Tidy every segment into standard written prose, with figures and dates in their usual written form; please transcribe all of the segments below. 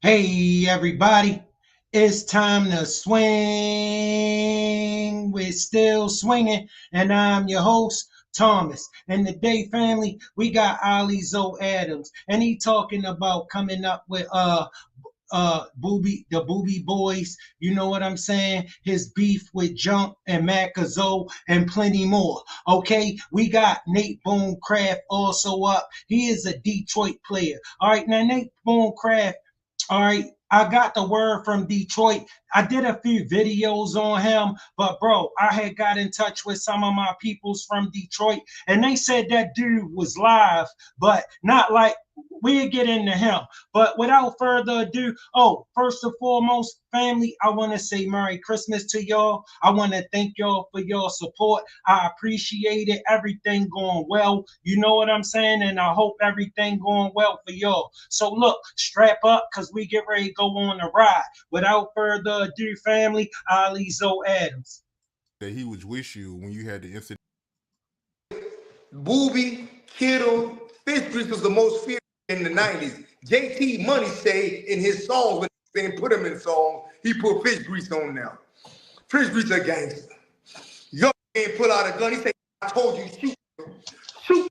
Hey everybody, it's time to swing. We're still swinging, and I'm your host, Thomas. And today, family, we got Ali Zoe Adams, and he talking about coming up with Boobie, the Boobie Boys, you know what I'm saying? His beef with Junk and MacaZoe and plenty more. Okay, we got Nate Boone Craft also up. He is a Detroit player. All right, now Nate Boone Craft, all right, I got the word from Detroit. I did a few videos on him, but bro, I had got in touch with some of my peoples from Detroit, and they said that dude was live, but not like we'll get into him. But without further ado, first and foremost, family, I want to say Merry Christmas to y'all. I want to thank y'all for your support. I appreciate it. Everything going well. You know what I'm saying? And I hope everything going well for y'all. So look, strap up because we get ready to go on a ride. Without further ado, family, Ali Zoe Adams. That he was with you when you had the incident. Boobie, Kittle, Fish Grease was the most feared in the 90s. JT Money say in his songs, when he didn't put him in songs, he put Fish Grease on now. Fish Grease a gangster. Young man pull out a gun, he say, I told you, shoot. Shoot.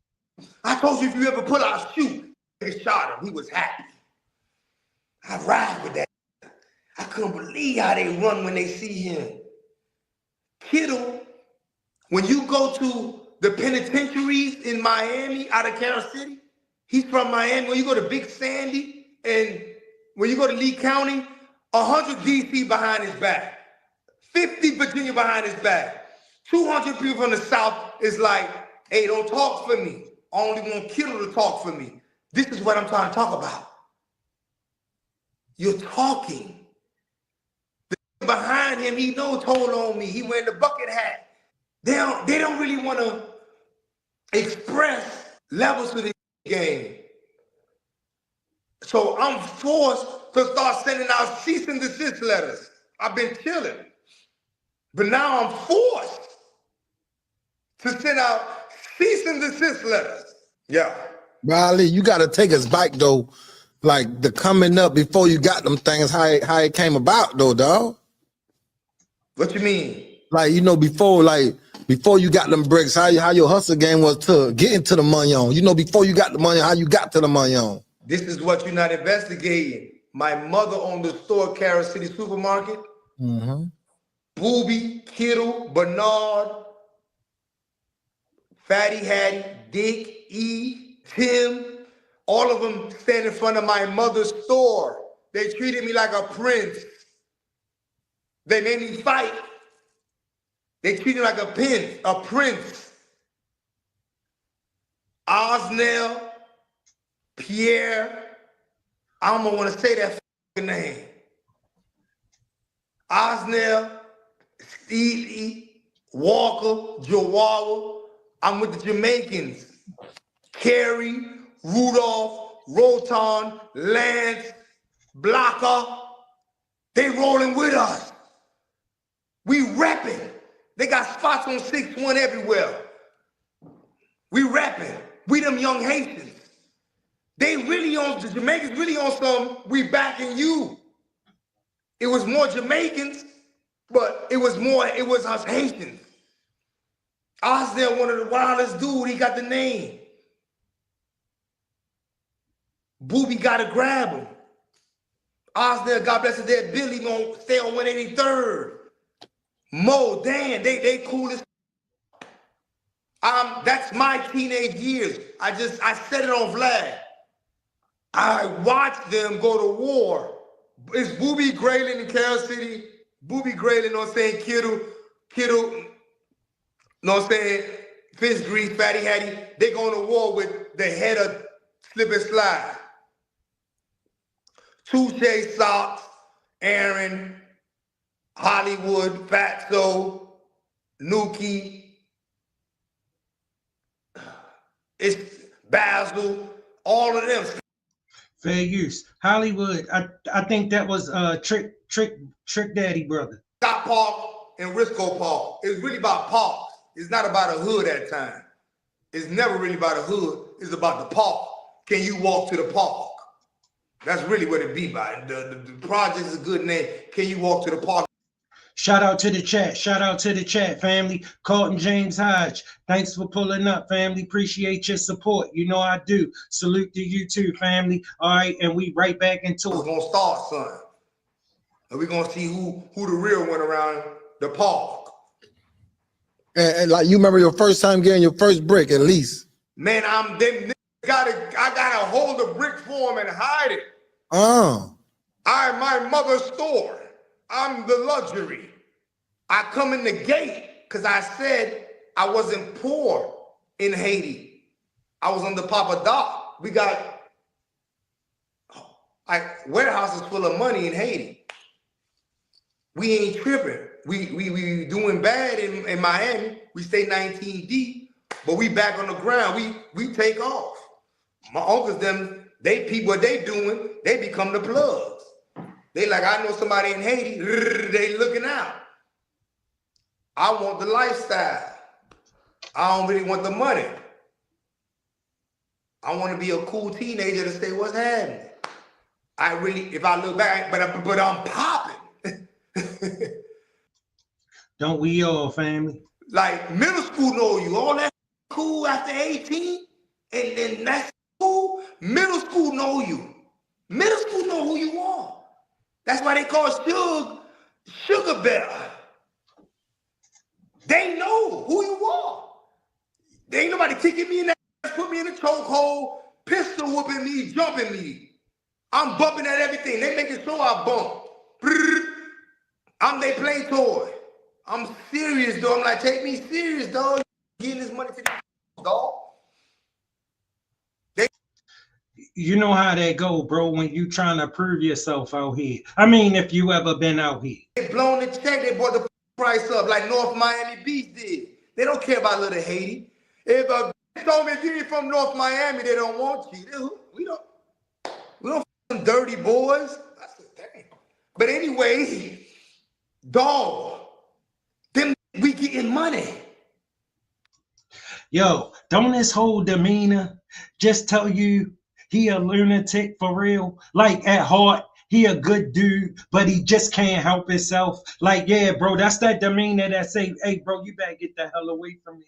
I told you if you ever pull out, shoot. He shot him. He was happy. I ride with that. I couldn't believe how they run when they see him. Kittle, when you go to the penitentiaries in Miami, out of Kansas City, he's from Miami. When you go to Big Sandy and when you go to Lee County, 100 DC behind his back, 50 Virginia behind his back, 200 people from the South is like, hey, don't talk for me. I only want Kittle to talk for me. This is what I'm trying to talk about. You're talking. The behind him, he knows told on me. He wearing the bucket hat. They don't really want to express levels to the game. So I'm forced to start sending out cease and desist letters. I've been chilling. But now I'm forced to send out cease and desist letters. Yeah. Riley, you got to take us back, though. Like, the coming up before you got them things, how it came about, though, dog. What you mean? Like, before you got them bricks, how your hustle game was to get into the money on. Before you got the money, how you got to the money on. This is what you're not investigating. My mother owned the store, Carol City Supermarket. Mm-hmm. Boobie, Kittle, Bernard, Fatty Hattie, Dick, E, Tim, all of them stand in front of my mother's store. They treated me like a prince. They made me fight. They treated me like a prince. Osnell, Pierre, I don't want to say that name. Osnell, Stevie, Walker, Jowawa. I'm with the Jamaicans. Carey, Rudolph, Roton, Lance, Blocker. They rolling with us. We repping. They got spots on 6-1 everywhere. We repping. We them young Haitians. They really on, the Jamaicans really on some, we backing you. It was more Jamaicans, but it was us Haitians. Osdale, one of the wildest dude, he got the name. Boobie gotta grab him. Osdale, God bless his dead, Billy gonna stay on 183rd. Mo, Dan, they cool as. That's my teenage years. I said it on Vlad. I watched them go to war. It's Boobie Graylin in Kansas City. Boobie Graylin, know what I'm saying? Kittle, know what I'm saying? Fish Grease, Fatty Hattie. They going to war with the head of Slip and Slide. Touche Socks, Aaron, Hollywood, Fatso, Nuki. It's Basil, all of them. Fair use. Hollywood, I think that was Trick Daddy brother. Scott Park and Risco Park. It's really about parks. It's not about a hood at time. It's never really about a hood. It's about the park. Can you walk to the park? That's really what it be by. The project is a good name. Can you walk to the park? Shout out to the chat. Shout out to the chat, family. Carlton James Hodge. Thanks for pulling up, family. Appreciate your support. You know I do. Salute to you too, family. All right, and we right back into It's it. gonna start, son. And we're gonna see who the real one around the park. And like you remember your first time getting your first brick at least. Man, I gotta hold the brick for him and hide it. I'm my mother's store. I'm the luxury. I come in the gate because I said I wasn't poor in Haiti. I was on the Papa Doc. We got warehouses full of money in Haiti. We ain't tripping. We doing bad in Miami. We stay 19 deep, but we back on the ground. We take off. My uncles, them, they peep what they doing. They become the plugs. They like, I know somebody in Haiti. They looking out. I want the lifestyle. I don't really want the money. I want to be a cool teenager to say what's happening. I really, if I look back, but I'm popping. Don't we all, family? Like middle school know you. All that cool after 18, and then that's cool. Middle school know you. Middle school know who you are. That's why they call Sugar Bear. They know who you are. There ain't nobody kicking me in the ass, put me in a chokehold, pistol whooping me, jumping me. I'm bumping at everything. They making sure I bump. I'm they play toy. I'm serious, though. I'm like, take me serious, dog. Getting this money to the dog. You know how that go, bro, when you trying to prove yourself out here. I mean, if you ever been out here. They blown the check, they brought the price up like North Miami Beach did. They don't care about little Haiti. If a told me you ain't from North Miami, they don't want you. We don't f***ing dirty boys. I said, dang. But anyway, dog, them we getting money. Yo, don't his whole demeanor just tell you he a lunatic for real? Like at heart, he a good dude, but he just can't help himself. Like, yeah, bro, that's that demeanor that say, hey, bro, you better get the hell away from me.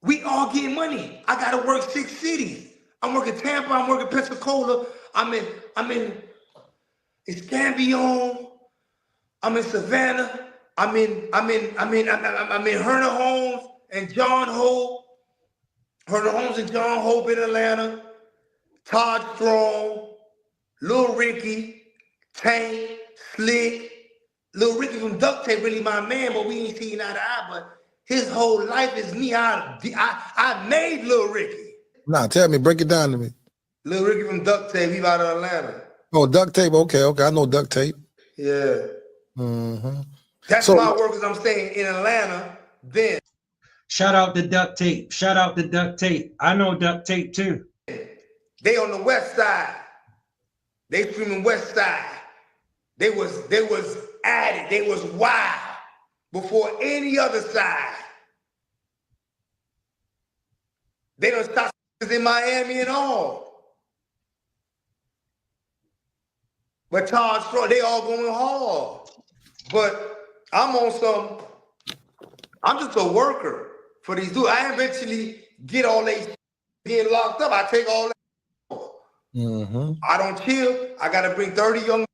We all getting money. I gotta work 6 cities. I'm working Tampa, I'm working Pensacola, I'm in Escambia, I'm in Savannah, I'm in Herner Holmes and John Hope. Herner Holmes and John Hope in Atlanta, Todd Strong, Lil Ricky, Tank, Slick. Lil Ricky from Duct Tape really my man, but we ain't seen eye to eye, but his whole life is me. I made Lil Ricky. Nah, tell me, break it down to me. Lil Ricky from Duct Tape, he's out of Atlanta. Oh, Duct Tape, okay, I know Duct Tape. Yeah. Mm-hmm. That's my work, as I'm saying, in Atlanta, then. Shout out to Duct Tape. Shout out to Duct Tape. I know Duct Tape too. They on the west side. They screaming west side. They was at it. They was wild before any other side. They done stop in Miami and all. But Todd Strong, they all going hard. But I'm just a worker for these dudes. I eventually get all they get locked up. I take all that. Mm-hmm. I don't chill. I gotta bring 30 young.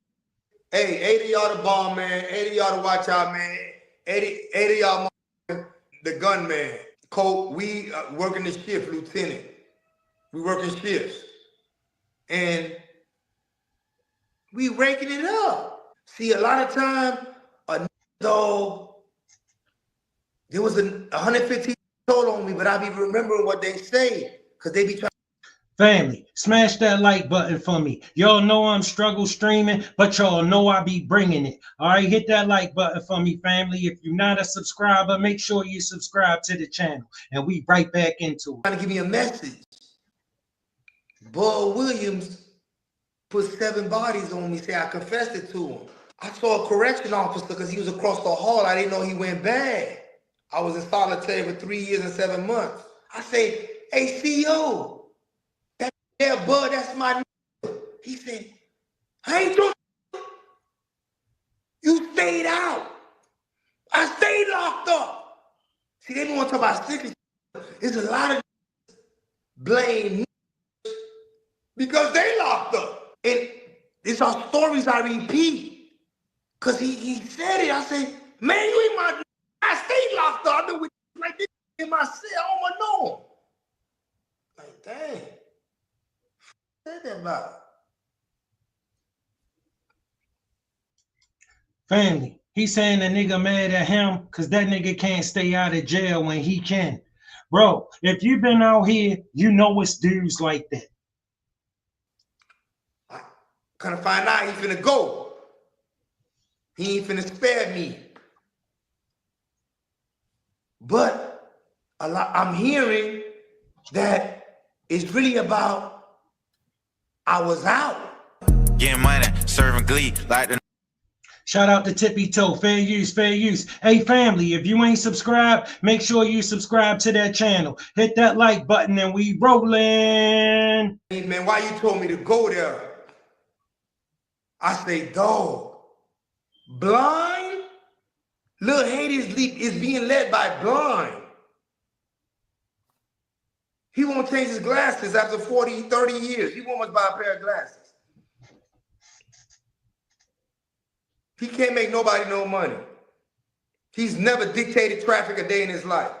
Hey, 80 y'all the bomb man, 80 y'all the watch out man, 80 y'all the gunman. Colt, we working the shift, Lieutenant. We working shifts. And we raking it up. See, a lot of time, a dog, there was a 115 total on me, but I be remembering what they say, because they be trying. Family, smash that like button for me. Y'all know I'm struggle streaming, but y'all know I be bringing it. All right, hit that like button for me, family. If you're not a subscriber, make sure you subscribe to the channel. And we right back into it. Trying to give me a message. Bud Williams put 7 bodies on me, say I confessed it to him. I saw a correction officer because he was across the hall. I didn't know he went bad. I was in solitary for 3 years and 7 months. I say, hey, CEO, that Yeah, bud, that's my nigga. He said, I ain't your. You stayed out. I stayed locked up. See, they don't want to talk about snitches. There's a lot of blame because they locked up. And it's our stories I repeat. Because he said it. I said, man, you ain't my. I stayed locked up. I've been with you like this in my cell on my norm. Like, dang. Said that about. Family, he's saying the nigga mad at him because that nigga can't stay out of jail when he can. Bro, if you've been out here, you know it's dudes like that. I kind of find out he finna go. He ain't finna spare me. But I'm hearing that it's really about I was out. Getting money, serving glee like the. Shout out to Tippy Toe, fair use, fair use. Hey family, if you ain't subscribed, make sure you subscribe to that channel. Hit that like button and we rolling. Hey man, why you told me to go there? I say, dog, blind? Little Haiti is being led by blind. He won't change his glasses after 40, 30 years. He won't buy a pair of glasses. He can't make nobody no money. He's never dictated traffic a day in his life.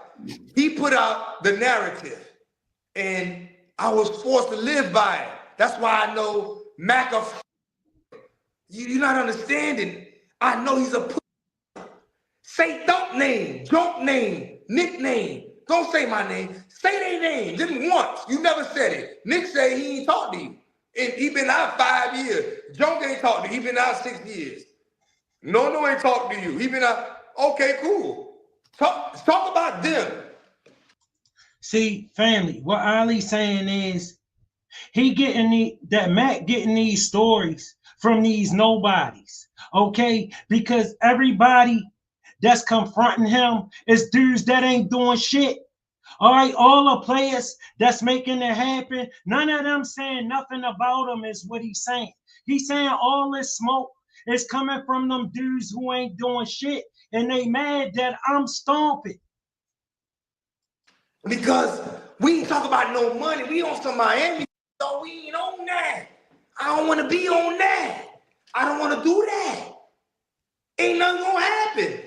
He put out the narrative, and I was forced to live by it. That's why I know MacaZoe. You're not understanding. I know he's a say dump name, junk name, nickname. Don't say my name. Say their name. Just once. You never said it. Nick say he ain't talked to you. And he been out 5 years. Junk ain't talked to you. He been out 6 years. No ain't talked to you. He been out. Okay, cool. Talk about them. See, family, what Ali's saying is he getting that Mac getting these stories from these nobodies, okay? Because everybody that's confronting him is dudes that ain't doing shit. All right, all the players that's making it happen, none of them saying nothing about him is what he's saying. He's saying all this smoke is coming from them dudes who ain't doing shit, and they mad that I'm stomping. Because we ain't talk about no money. We on some Miami, so we ain't on that. I don't want to be on that. I don't want to do that. Ain't nothing gonna happen.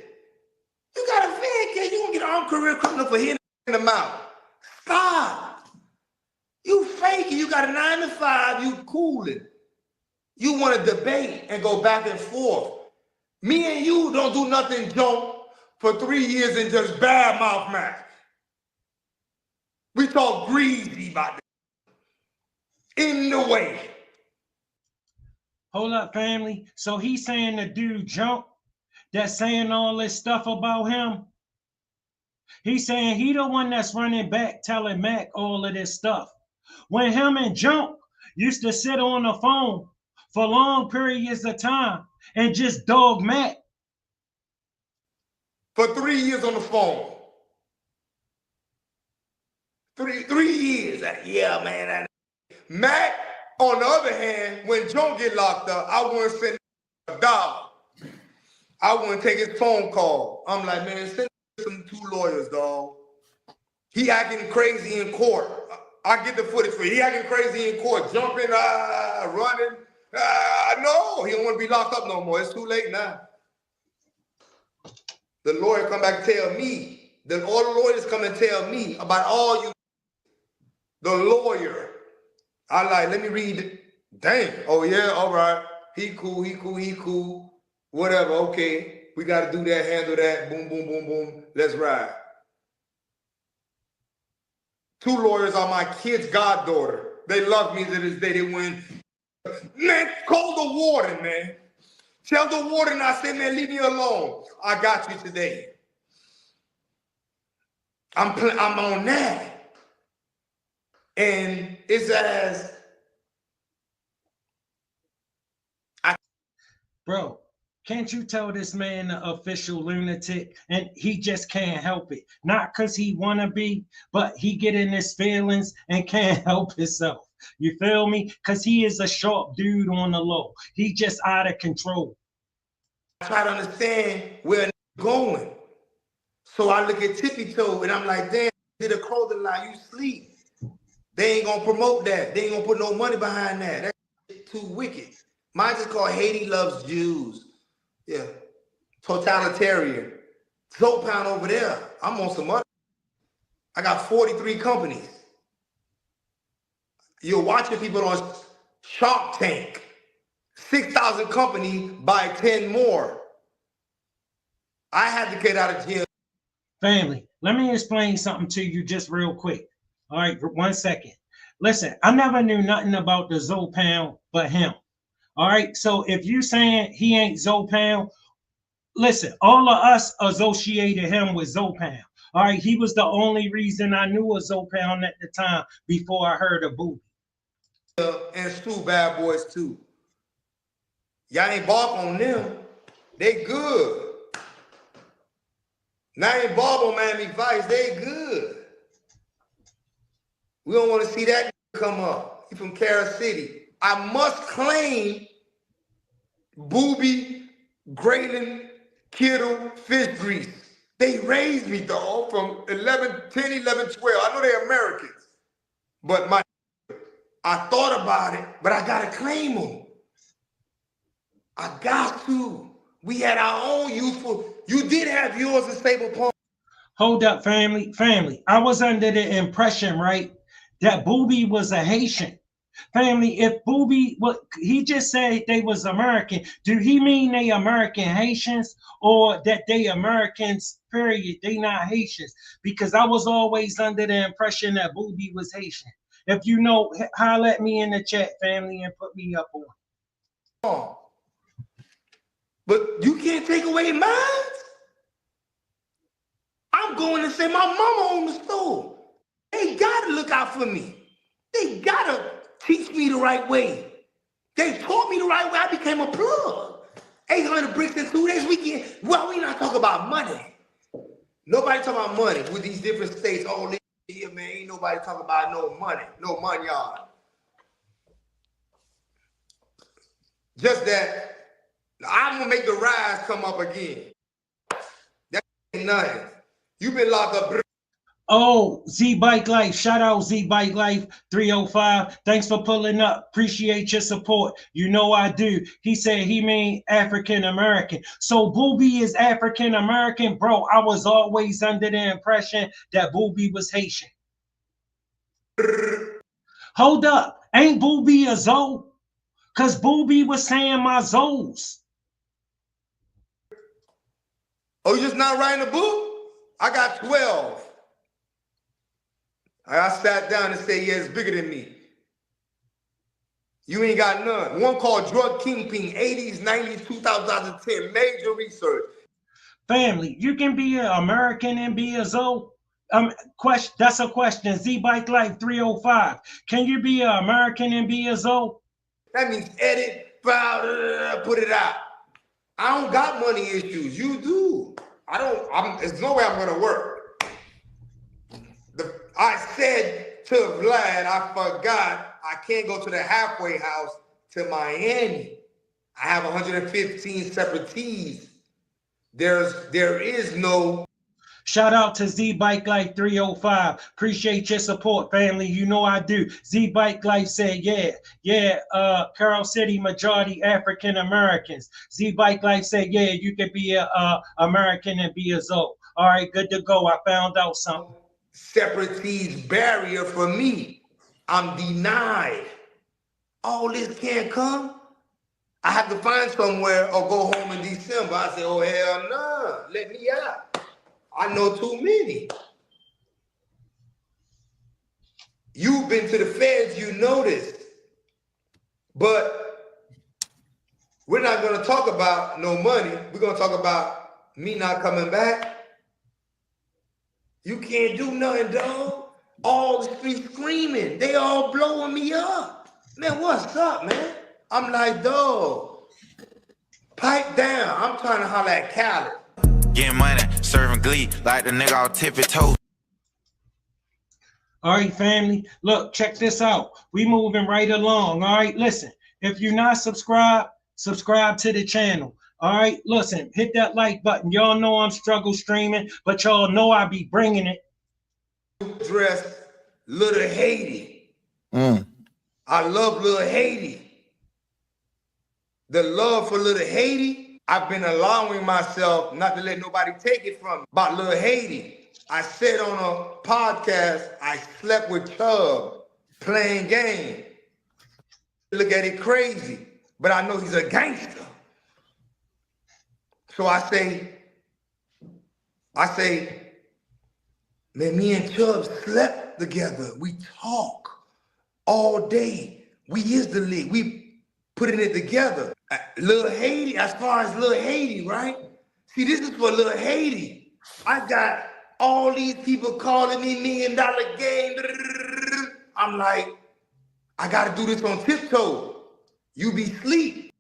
You got a fan case, you gonna get an armed career criminal for hitting in the mouth. Stop. You faking. You got a 9 to 5. You cooling. You want to debate and go back and forth. Me and you don't do nothing, Junk, for 3 years and just bad mouth match. We talk greasy about this. In the way. Hold up, family. So he's saying the dude Junk that's saying all this stuff about him. He's saying he the one that's running back telling Mac all of this stuff. When him and Junk used to sit on the phone for long periods of time and just dog Mac. For 3 years on the phone. Three years. Yeah, man. Mac, on the other hand, when Junk get locked up, I wouldn't send $1. I wouldn't take his phone call. I'm like, man, send some 2 lawyers, dog. He acting crazy in court. I get the footage for you. He acting crazy in court, jumping, running. No, he don't want to be locked up no more. It's too late now. The lawyer come back and tell me. Then all the lawyers come and tell me about all you. The lawyer. I like, let me read it. Dang. Oh, yeah, all right. He cool. Whatever, okay. We got to do that, handle that. Boom, boom, boom, boom. Let's ride. 2 lawyers are my kid's goddaughter. They love me to this day. They win. Man, call the warden, man. Tell the warden I said, man, leave me alone. I got you today. I'm on that. And it's as Bro, can't you tell this man the official lunatic? And he just can't help it. Not because he want to be, but he get in his feelings and can't help himself. You feel me? Because he is a sharp dude on the low. He just out of control. I try to understand where a going. So I look at Tippy Toe and I'm like, damn, did a clothing line, you sleep. They ain't gonna promote that. They ain't gonna put no money behind that. That's too wicked. Mine's just called Haiti Loves Jews. Yeah. Totalitarian. Soap Pound over there. I'm on some money. I got 43 companies. You're watching people on Shark Tank. 6,000 companies buy 10 more. I had to get out of jail. Family, let me explain something to you just real quick. All right, 1 second. Listen, I never knew nothing about the Zoe Pound but him. All right, so if you saying he ain't Zoe Pound, listen, all of us associated him with Zoe Pound. All right, he was the only reason I knew of Zoe Pound at the time before I heard of Boobie. And Stu Bad Boys too. Y'all ain't bark on them. They good. Now ain't bark on Miami Vice. They good. We don't want to see that come up. He from Carol City. I must claim Boobie, Graydon, Kittle, Fish Grease. They raised me, dog, from 10, 11, 12. I know they're Americans. But I thought about it, but I got to claim them. I got to. We had our own youthful. You did have yours in Stable Pump. Hold up, family. I was under the impression, right, that Boobie was a Haitian. Family, if Boobie, what he just said they was American, do he mean they American Haitians or that they Americans, period, they not Haitians? Because I was always under the impression that Boobie was Haitian. If you know, holler at me in the chat, family, and put me up on. Oh. But you can't take away mine. I'm going to say my mama on the store. They gotta look out for me. They gotta teach me the right way. They taught me the right way. I became a plug. 800 bricks in 2 days. Well, we not talking about money. Nobody talking about money with these different states. Oh, here, man, ain't nobody talking about no money. No money, y'all. Just that I'm gonna make the rise come up again. That ain't nothing. You've been locked up. Oh, Z Bike Life. Shout out Z Bike Life 305. Thanks for pulling up. Appreciate your support. You know I do. He said he mean African American. So Boobie is African American. Bro, I was always under the impression that Boobie was Haitian. Hold up. Ain't Boobie a Zoe? Because Boobie was saying my Zoes. Oh, you just not writing a book? I got 12. I sat down and said, yeah, it's bigger than me. You ain't got none. One called Drug Kingping, 80s, 90s, 2010, major research. Family, you can be an American and be a Zoe? Question. That's a question. Z Bike Life 305. Can you be an American and be a Zoe? That means edit, file, put it out. I don't got money issues. You do. There's no way I'm gonna work. I said to Vlad, I forgot I can't go to the halfway house to Miami. I have 115 separate teas. There is no. Shout out to Z Bike Life 305. Appreciate your support, family. You know I do. Z Bike Life said, Carol City, majority African Americans. Z Bike Life said, yeah, you can be a American and be a Zoe. All right, good to go. I found out something. Separatees barrier for me. I'm denied. All this can't come. I have to find somewhere or go home in December. I say, oh, hell no, let me out. I know too many. You've been to the feds, you know this. But we're not going to talk about no money. We're going to talk about me not coming back. You can't do nothing, dog. All the streets screaming. They all blowing me up. Man, what's up, man? I'm like, dog, pipe down. I'm trying to holler at Cali. Getting money, serving glee like the nigga all tippy toe. All right, family. Look, check this out. We moving right along. All right, listen. If you're not subscribed, subscribe to the channel. All right, listen. Hit that like button. Y'all know I'm struggle streaming, but y'all know I be bringing it. Dress Little Haiti. Mm. I love Little Haiti. The love for Little Haiti, I've been allowing myself not to let nobody take it from me. About Little Haiti, I said on a podcast, I slept with Chubb playing game. Look at it crazy, but I know he's a gangster. So I say, man, me and Chubb slept together. We talk all day. We is the league. We putting it together. Little Haiti, as far as Little Haiti, right? See, this is for Little Haiti. I got all these people calling me $1 Million Game. I'm like, I gotta do this on tiptoe. You be sleep.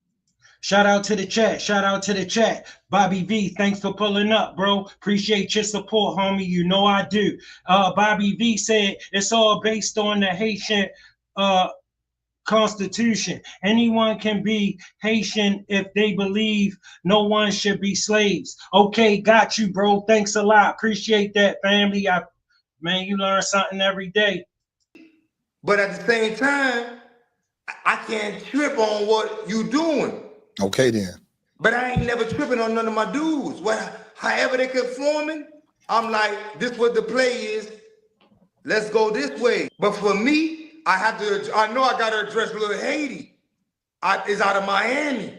Shout out to the chat. Shout out to the chat. Bobby V, thanks for pulling up, bro. Appreciate your support, homie. You know I do. Bobby V said it's all based on the Haitian Constitution. Anyone can be Haitian if they believe no one should be slaves. Okay, got you, bro. Thanks a lot. Appreciate that, family. Man, you learn something every day. But at the same time, I can't trip on what you doing. Okay then. But I ain't never tripping on none of my dudes. However they conforming, I'm like, this what the play is. Let's go this way. But for me, I know I gotta address Little Haiti. It's out of Miami.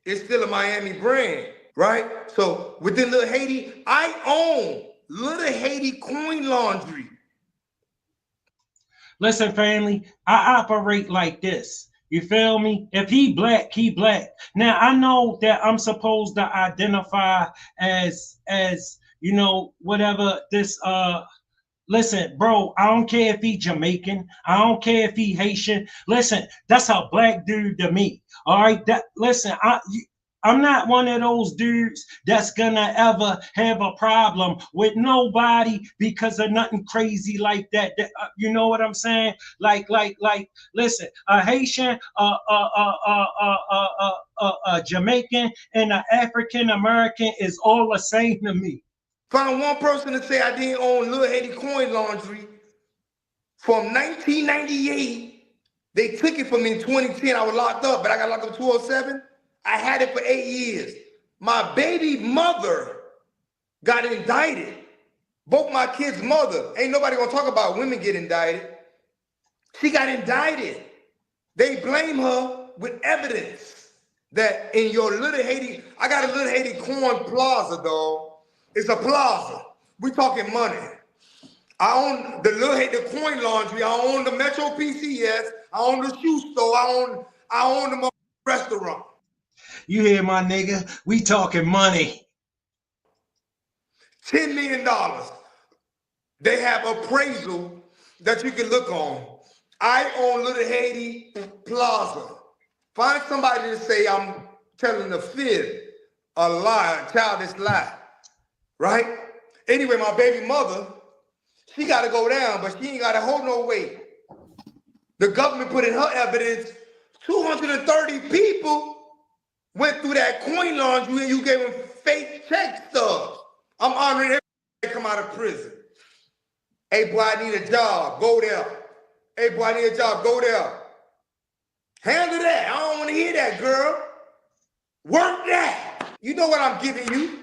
It's still a Miami brand, right? So within Little Haiti, I own Little Haiti Coin Laundry. Listen, family, I operate like this. You feel me? If he black, he black. Now I know that I'm supposed to identify as you know, whatever this listen, bro, I don't care if he Jamaican. I don't care if he Haitian. Listen, that's a black dude to me. All right. Listen, I'm not one of those dudes that's gonna ever have a problem with nobody because of nothing crazy like that. You know what I'm saying? Like, listen, a Haitian, a Jamaican, and an African American is all the same to me. Found one person to say I didn't own Little Haiti Coin Laundry from 1998. They took it from me in 2010. I was locked up, but I got locked up in 2007. I had it for 8 years. My baby mother got indicted. Both my kids' mother. Ain't nobody gonna talk about women get indicted. She got indicted. They blame her with evidence that in your Little Haiti, I got a Little Haiti Coin Plaza, dog. It's a plaza. We talking money. I own the Little Haiti Coin Laundry. I own the Metro PCS. I own the shoe store. I own the restaurant. You hear my nigga? We talking money. $10 million. They have appraisal that you can look on. I own Little Haiti Plaza. Find somebody to say I'm telling the fib, a lie, a childish lie, right? Anyway, my baby mother, she got to go down, but she ain't got to hold no weight. The government put in her evidence, 230 people went through that coin laundry and you gave them fake check stubs. I'm honoring everybody that come out of prison. Hey, boy, I need a job. Go there. Hey, boy, I need a job. Go there. Handle that. I don't want to hear that, girl. Work that. You know what I'm giving you.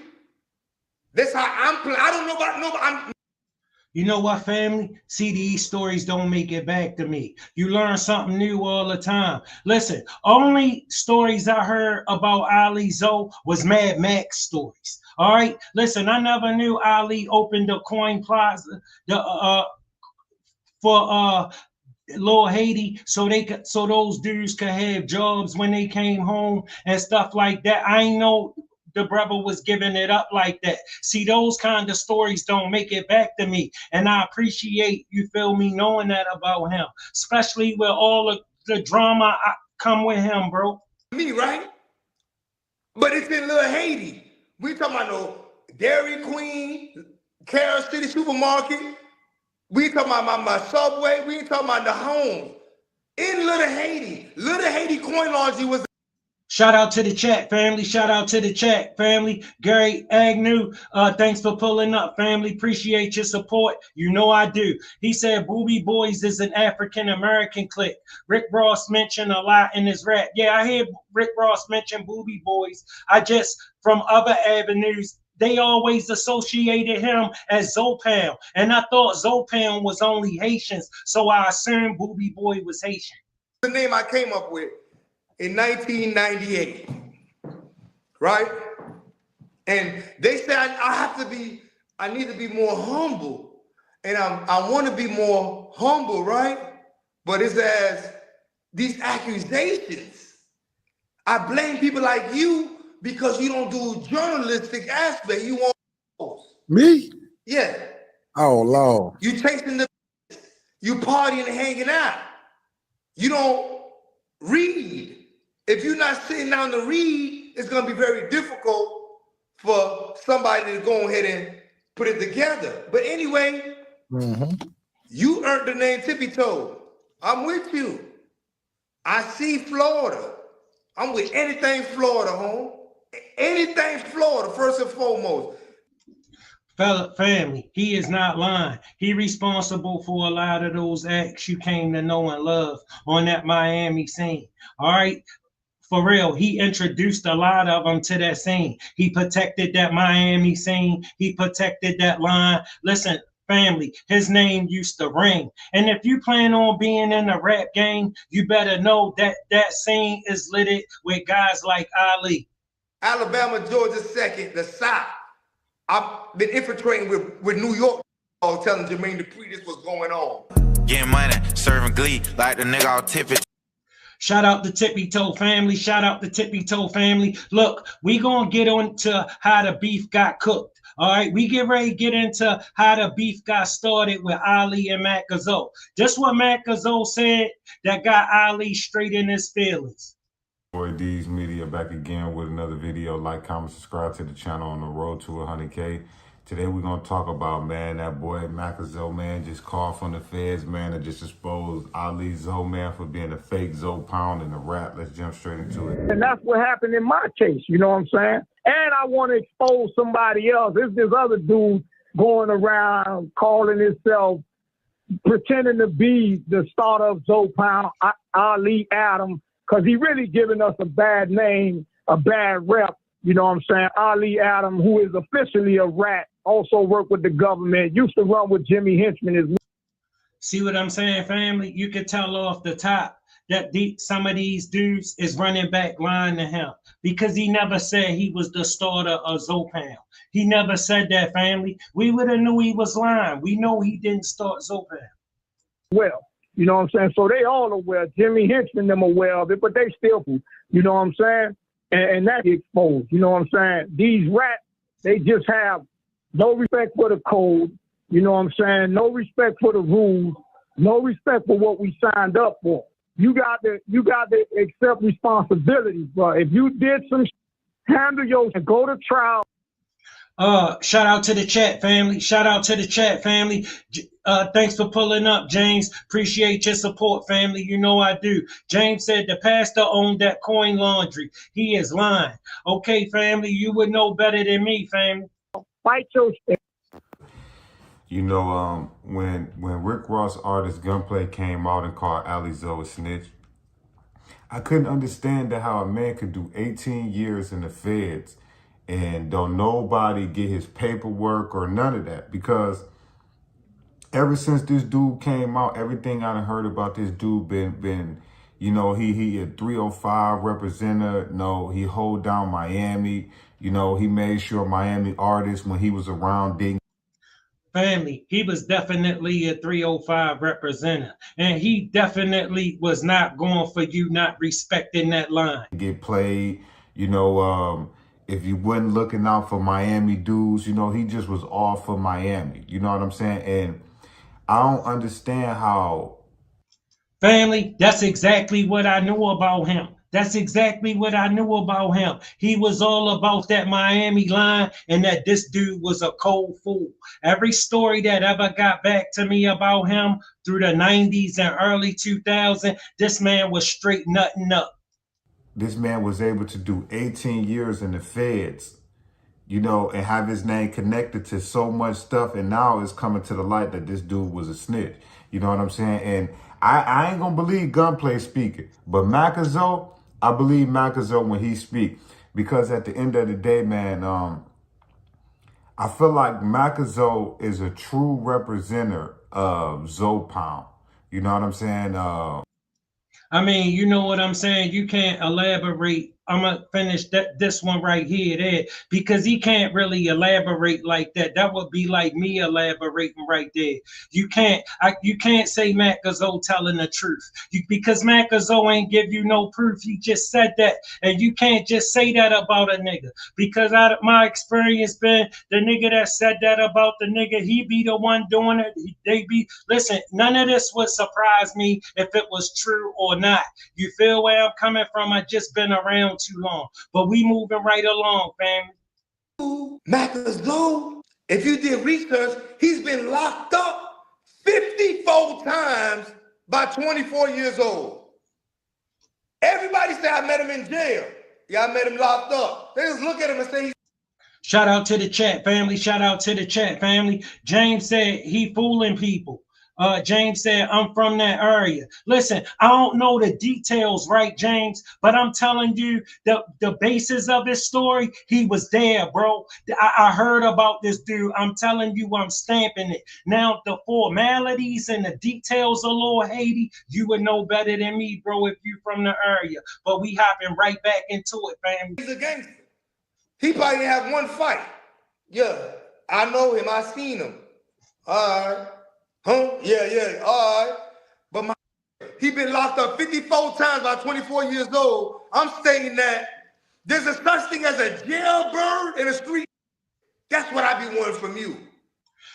That's how I'm playing. I don't know about nobody. You know what, family? See, these stories don't make it back to me. You learn something new all the time. Listen, only stories I heard about Ali Zoe was Mad Max stories. All right? Listen, I never knew Ali opened a coin plaza for Little Haiti so those dudes could have jobs when they came home and stuff like that. I ain't know the brother was giving it up like that. See, those kind of stories don't make it back to me. And I appreciate, you feel me, knowing that about him, especially with all of the drama I come with him, bro. Me, right? But it's in Little Haiti. We talking about no Dairy Queen, Carol City Supermarket. We ain't talking about my subway. We ain't talking about the homes. In Little Haiti coin laundry was. Shout out to the chat, family. Shout out to the chat, family. Gary Agnew, thanks for pulling up, family. Appreciate your support. You know I do. He said Boobie Boys is an African-American clique. Rick Ross mentioned a lot in his rap. Yeah, I hear Rick Ross mention Boobie Boys. I just, from other avenues, they always associated him as Zopan. And I thought Zopan was only Haitians, so I assumed Boobie Boy was Haitian. The name I came up with in 1998, right? And they said I need to be more humble. And I want to be more humble, right? But it's as these accusations. I blame people like you because you don't do journalistic aspect. You want Me? yeah. Oh, Lord. You chasing the, you partying and hanging out. You don't read. If you're not sitting down to read, it's going to be very difficult for somebody to go ahead and put it together. But anyway, you earned the name Tippy Toe. I'm with you. I see Florida. I'm with anything Florida, home. Anything Florida, first and foremost. Family, he is not lying. He responsible for a lot of those acts you came to know and love on that Miami scene. All right. For real, he introduced a lot of them to that scene. He protected that Miami scene. He protected that line. Listen, family, his name used to ring. And if you plan on being in the rap game, you better know that that scene is littered with guys like Ali. Alabama, Georgia, second, the South. I've been infiltrating with New York, telling Jermaine Dupri this was going on. Getting money, serving glee, like the nigga all tippy. Shout out to Tippy Toe family. Shout out to Tippy Toe family. Look, we gonna get on to how the beef got cooked. All right, we get ready to get into how the beef got started with Ali and MacaZoe. Just what MacaZoe said that got Ali straight in his feelings. Boy, D's Media back again with another video. Like, comment, subscribe to the channel on the road to 100K. Today we're gonna talk about, man, that boy MacaZoe, man, just called from the feds, man, and just exposed Ali Zoe, man, for being a fake Zoe Pound in the rap. Let's jump straight into it. And that's what happened in my case, you know what I'm saying? And I want to expose somebody else. There's this other dude going around calling himself, pretending to be the starter of Zoe Pound, Ali Adam, because he really giving us a bad name, a bad rep. You know what I'm saying? Ali Adam, who is officially a rat, also worked with the government, used to run with Jimmy Henchman. See what I'm saying, family? You can tell off the top that some of these dudes is running back lying to him because he never said he was the starter of Zopan. He never said that, family. We would have knew he was lying. We know he didn't start Zopan. Well, you know what I'm saying? So they all aware. Jimmy Henchman them aware of it, but they still, you know what I'm saying? And that exposed, you know what I'm saying? These rats, they just have no respect for the code, you know what I'm saying? No respect for the rules, no respect for what we signed up for. You got to accept responsibility, bro. If you did some handle your and go to trial. Shout out to the chat, family. Shout out to the chat, family. Thanks for pulling up, James. Appreciate your support, family. You know I do. James said the pastor owned that coin laundry. He is lying. Okay, family, you would know better than me, family. Fight your shit. You know, when Rick Ross artist Gunplay came out and called Ali Zoe a snitch, I couldn't understand that how a man could do 18 years in the feds and don't nobody get his paperwork or none of that, because ever since this dude came out, everything I done heard about this dude been, you know, he a 305 representative. No, he hold down Miami. You know, he made sure Miami artists, when he was around, didn't. Family, he was definitely a 305 representative, and he definitely was not going for you not respecting that line. Get played, you know, if you wasn't looking out for Miami dudes, you know, he just was all for Miami. You know what I'm saying? And I don't understand how. Family, that's exactly what I knew about him. That's exactly what I knew about him. He was all about that Miami line and that this dude was a cold fool. Every story that ever got back to me about him through the 90s and early 2000s, this man was straight nutting up. This man was able to do 18 years in the feds, you know, and have his name connected to so much stuff. And now it's coming to the light that this dude was a snitch. You know what I'm saying? And I ain't gonna believe Gunplay speaking, but MacaZoe, I believe MacaZoe when he speak, because at the end of the day, man, I feel like MacaZoe is a true representative of Zoe Pound. You know what I'm saying? I mean, you know what I'm saying? You can't elaborate. I'm gonna finish this one right here, there, because he can't really elaborate like that. That would be like me elaborating right there. You can't say MacaZoe telling the truth. Because MacaZoe ain't give you no proof. He just said that, and you can't just say that about a nigga. Because out of my experience, been the nigga that said that about the nigga, he be the one doing it. They be listen. None of this would surprise me if it was true or not. You feel where I'm coming from? I just been around too long, but we moving right along, family. MacaZoe, if you did research, he's been locked up 54 times by 24 years old. Everybody say I met him in jail. Yeah, I met him locked up. They just look at him and say, shout out to the chat, family. Shout out to the chat, family. James said he fooling people. James said, I'm from that area. Listen, I don't know the details, right, James? But I'm telling you, the basis of his story, he was there, bro. I heard about this dude. I'm telling you, I'm stamping it. Now, the formalities and the details of Lord Haiti, you would know better than me, bro, if you from the area. But we hopping right back into it, family. he's a gangster. He probably didn't have one fight. Yeah, I know him. I seen him. All right. Huh? Yeah. All right. But he been locked up 54 times by 24 years old. I'm stating that there's a such thing as a jailbird in a street. That's what I be wanting from you.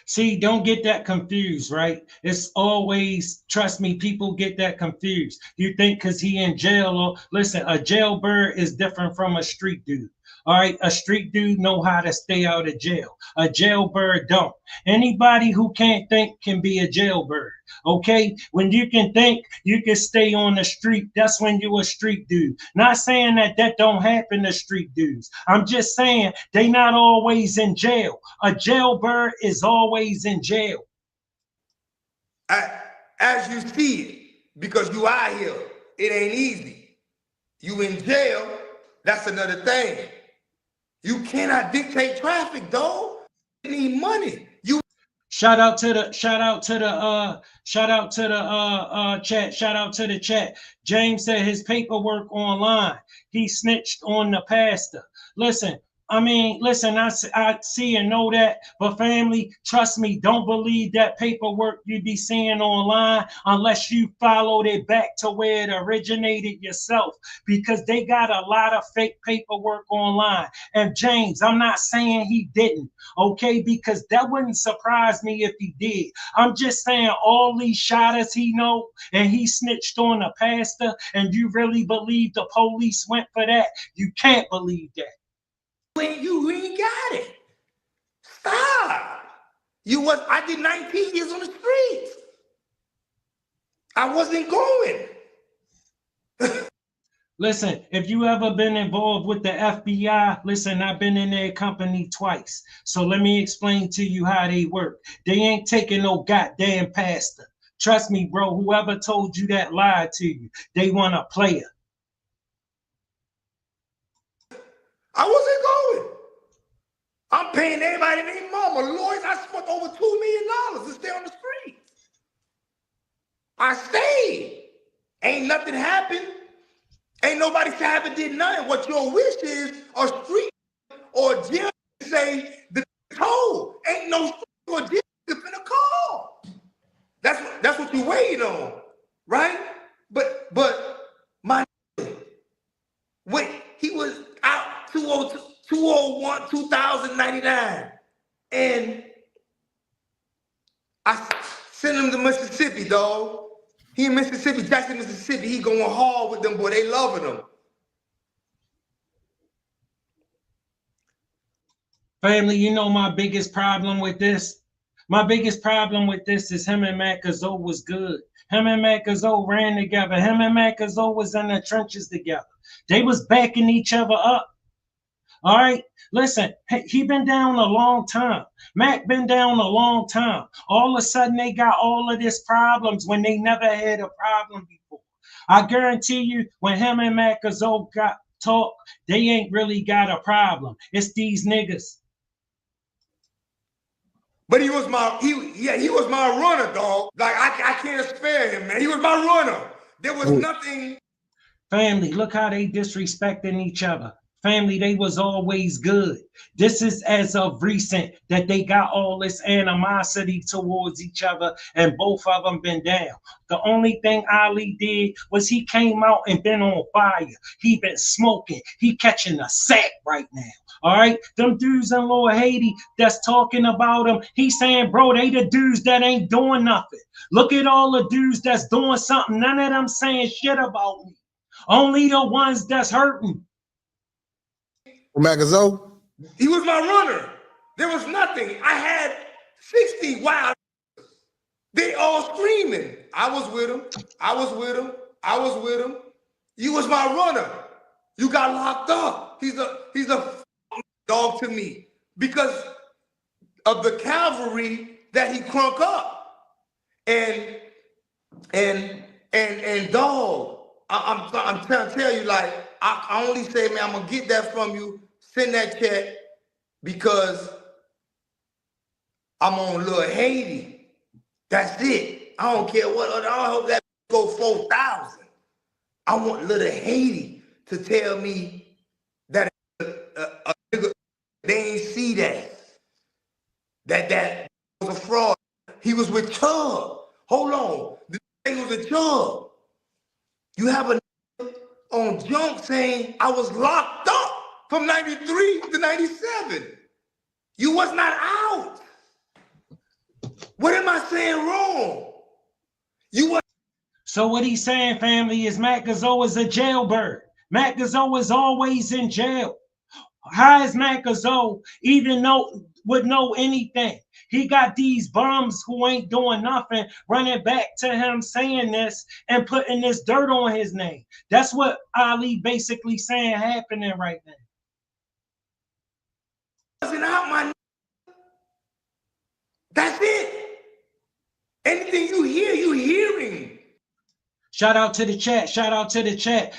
See, don't get that confused, right? It's always, trust me, people get that confused. You think because he in jail, or listen, a jailbird is different from a street dude. All right, a street dude know how to stay out of jail. A jailbird don't. Anybody who can't think can be a jailbird. Okay, when you can think, you can stay on the street. That's when you a street dude. Not saying that don't happen to street dudes. I'm just saying they not always in jail. A jailbird is always in jail. As you see it, because you out here, it ain't easy. You in jail, that's another thing. You cannot dictate traffic, dog. You need money. Shout out to the chat. Shout out to the chat. James said his paperwork online. He snitched on the pastor. Listen, I see and know that, but family, trust me, don't believe that paperwork you be seeing online unless you followed it back to where it originated yourself, because they got a lot of fake paperwork online. And James, I'm not saying he didn't, okay, because that wouldn't surprise me if he did. I'm just saying all these shotters he know, and he snitched on a pastor, and you really believe the police went for that? You can't believe that. You ain't got it. Stop. I did 19 years on the streets. I wasn't going. Listen, if you ever been involved with the FBI, listen, I've been in their company twice. So let me explain to you how they work. They ain't taking no goddamn pastor. Trust me, bro, whoever told you that lied to you. They want a player. I wasn't going. I'm paying everybody and their mama. Lawyers, I spent over $2 million to stay on the streets. I stayed. Ain't nothing happened. Ain't nobody say I haven't did nothing. What your wish is, a street or a jail say the told. Ain't no street or jail finna call. That's what you waiting on, right? But my wait, he was out 201, 2099. And I sent him to Mississippi, dog. He in Mississippi, Jackson, Mississippi. He going hard with them, boy. They loving him. Family, you know my biggest problem with this? My biggest problem with this is him and MacaZoe was good. Him and MacaZoe ran together. Him and MacaZoe was in the trenches together. They was backing each other up. All right, listen, he been down a long time. Mac been down a long time. All of a sudden, they got all of these problems when they never had a problem before. I guarantee you, when him and MacaZoe got talk, they ain't really got a problem. It's these niggas. But he was my runner, dog. Like I can't spare him, man. He was my runner. There was nothing. Family, look how they disrespecting each other. Family, they was always good. This is as of recent that they got all this animosity towards each other, and both of them been down. The only thing Ali did was he came out and been on fire. He been smoking. He catching a sack right now. All right, them dudes in Lower Haiti that's talking about him, he's saying, bro, they the dudes that ain't doing nothing. Look at all the dudes that's doing something. None of them saying shit about me. Only the ones that's hurting. MacaZoe? He was my runner. There was nothing. I had 60 wild. They all screaming. I was with him. I was with him. I was with him. You was my runner. You got locked up. He's a dog to me because of the cavalry that he crunk up. And dog, I'm trying to tell you, like, I only say, man, I'm gonna get that from you. Send that check because I'm on Little Haiti. That's it. I don't care what. I hope that go 4,000. I want Little Haiti to tell me that a nigga, they ain't see that. That was a fraud. He was with Chubb. Hold on. The thing was a Chubb. You have a on Junk saying I was locked up from 93 to 97. You was not out. What am I saying wrong? You was. So what he's saying, family, is MacaZoe is a jailbird. MacaZoe is always in jail. How is MacaZoe even would know anything? He got these bums who ain't doing nothing running back to him saying this and putting this dirt on his name. That's what Ali basically saying happening right now. Out my. That's it. Anything you hear, you hearing. Shout out to the chat. Shout out to the chat.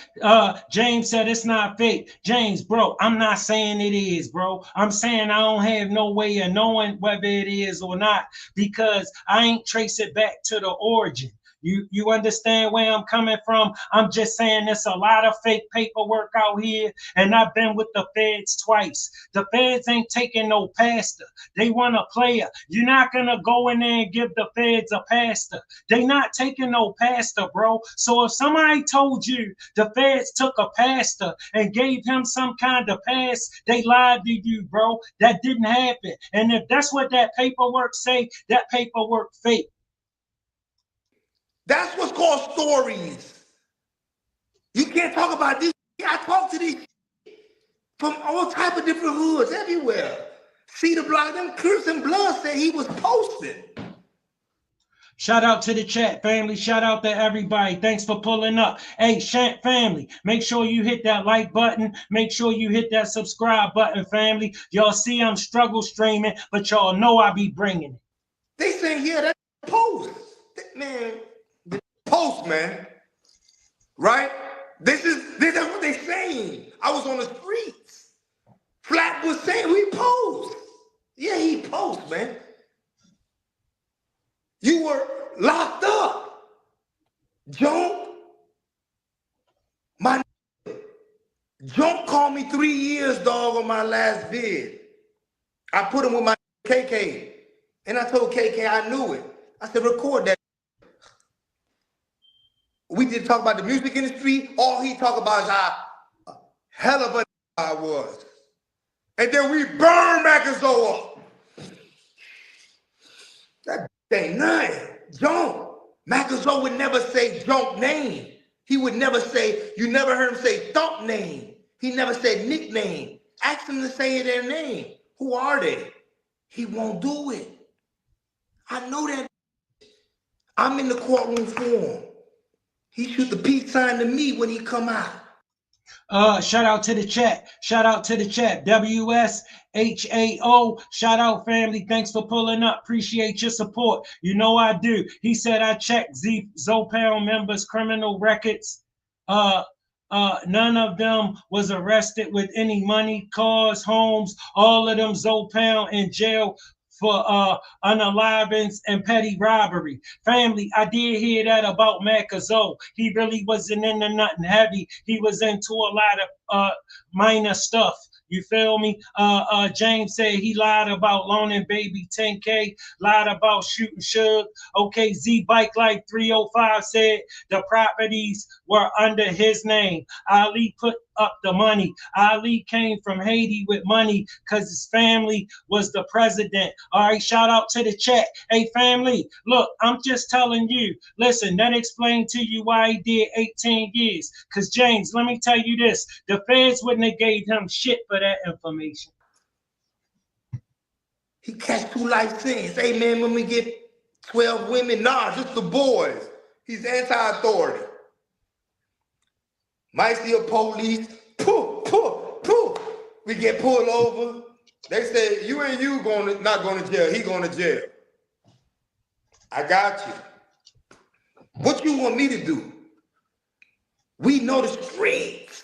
James said it's not fake. James, bro, I'm not saying it is, bro. I'm saying I don't have no way of knowing whether it is or not because I ain't trace it back to the origin. You understand where I'm coming from? I'm just saying there's a lot of fake paperwork out here, and I've been with the feds twice. The feds ain't taking no pastor. They want a player. You're not going to go in there and give the feds a pastor. They not taking no pastor, bro. So if somebody told you the feds took a pastor and gave him some kind of pass, they lied to you, bro. That didn't happen. And if that's what that paperwork say, that paperwork fake. That's what's called stories. You can't talk about this. I talk to these from all type of different hoods everywhere. See the block, them Crips and Blood said he was posted. Shout out to the chat, family. Shout out to everybody. Thanks for pulling up. Hey, Shant family, make sure you hit that like button. Make sure you hit that subscribe button, family. Y'all see I'm struggle streaming, but y'all know I be bringing it. They saying, yeah, that's post. Man, the post, man. Right? That's what they saying. I was on the streets. Flat was saying we post. Yeah, he post, man. You were locked up. Junk, my Junk called me 3 years, dog, on my last vid. I put him with my KK. And I told KK I knew it. I said, record that. We didn't talk about the music industry. All he talked about is how hell of a I was. And then we burned MacaZoe up. That ain't nothing. Junk. MacaZoe would never say Junk name. He would never say, you never heard him say Thump name. He never said nickname. Ask him to say their name. Who are they? He won't do it. I know that. I'm in the courtroom for him. He shoot the peace sign to me when he come out. Shout out to the chat. Shout out to the chat. WSHAO. Shout out, family. Thanks for pulling up. Appreciate your support. You know I do. He said I checked Zopound members' criminal records. None of them was arrested with any money, cars, homes. All of them Zopound in jail for unalivings and petty robbery. Family, I did hear that about MacaZoe. He really wasn't into nothing heavy. He was into a lot of minor stuff. You feel me? James said he lied about loaning baby 10K, lied about shooting Suge. Okay, Z Bike Life 305 said the properties were under his name. Ali put up the money. Ali came from Haiti with money because his family was the president. All right, shout out to the chat. Hey, family, look, I'm just telling you. Listen, that explained to you why he did 18 years. Because, James, let me tell you this. The feds wouldn't have gave him shit for that information. He catch 2 life sentences. Hey, man, when we get 12 women, nah, just the boys. He's anti-authority. Might see a police, poof, poof, poof. We get pulled over. They say, you and you not going to jail. He going to jail. I got you. What you want me to do? We know the streets.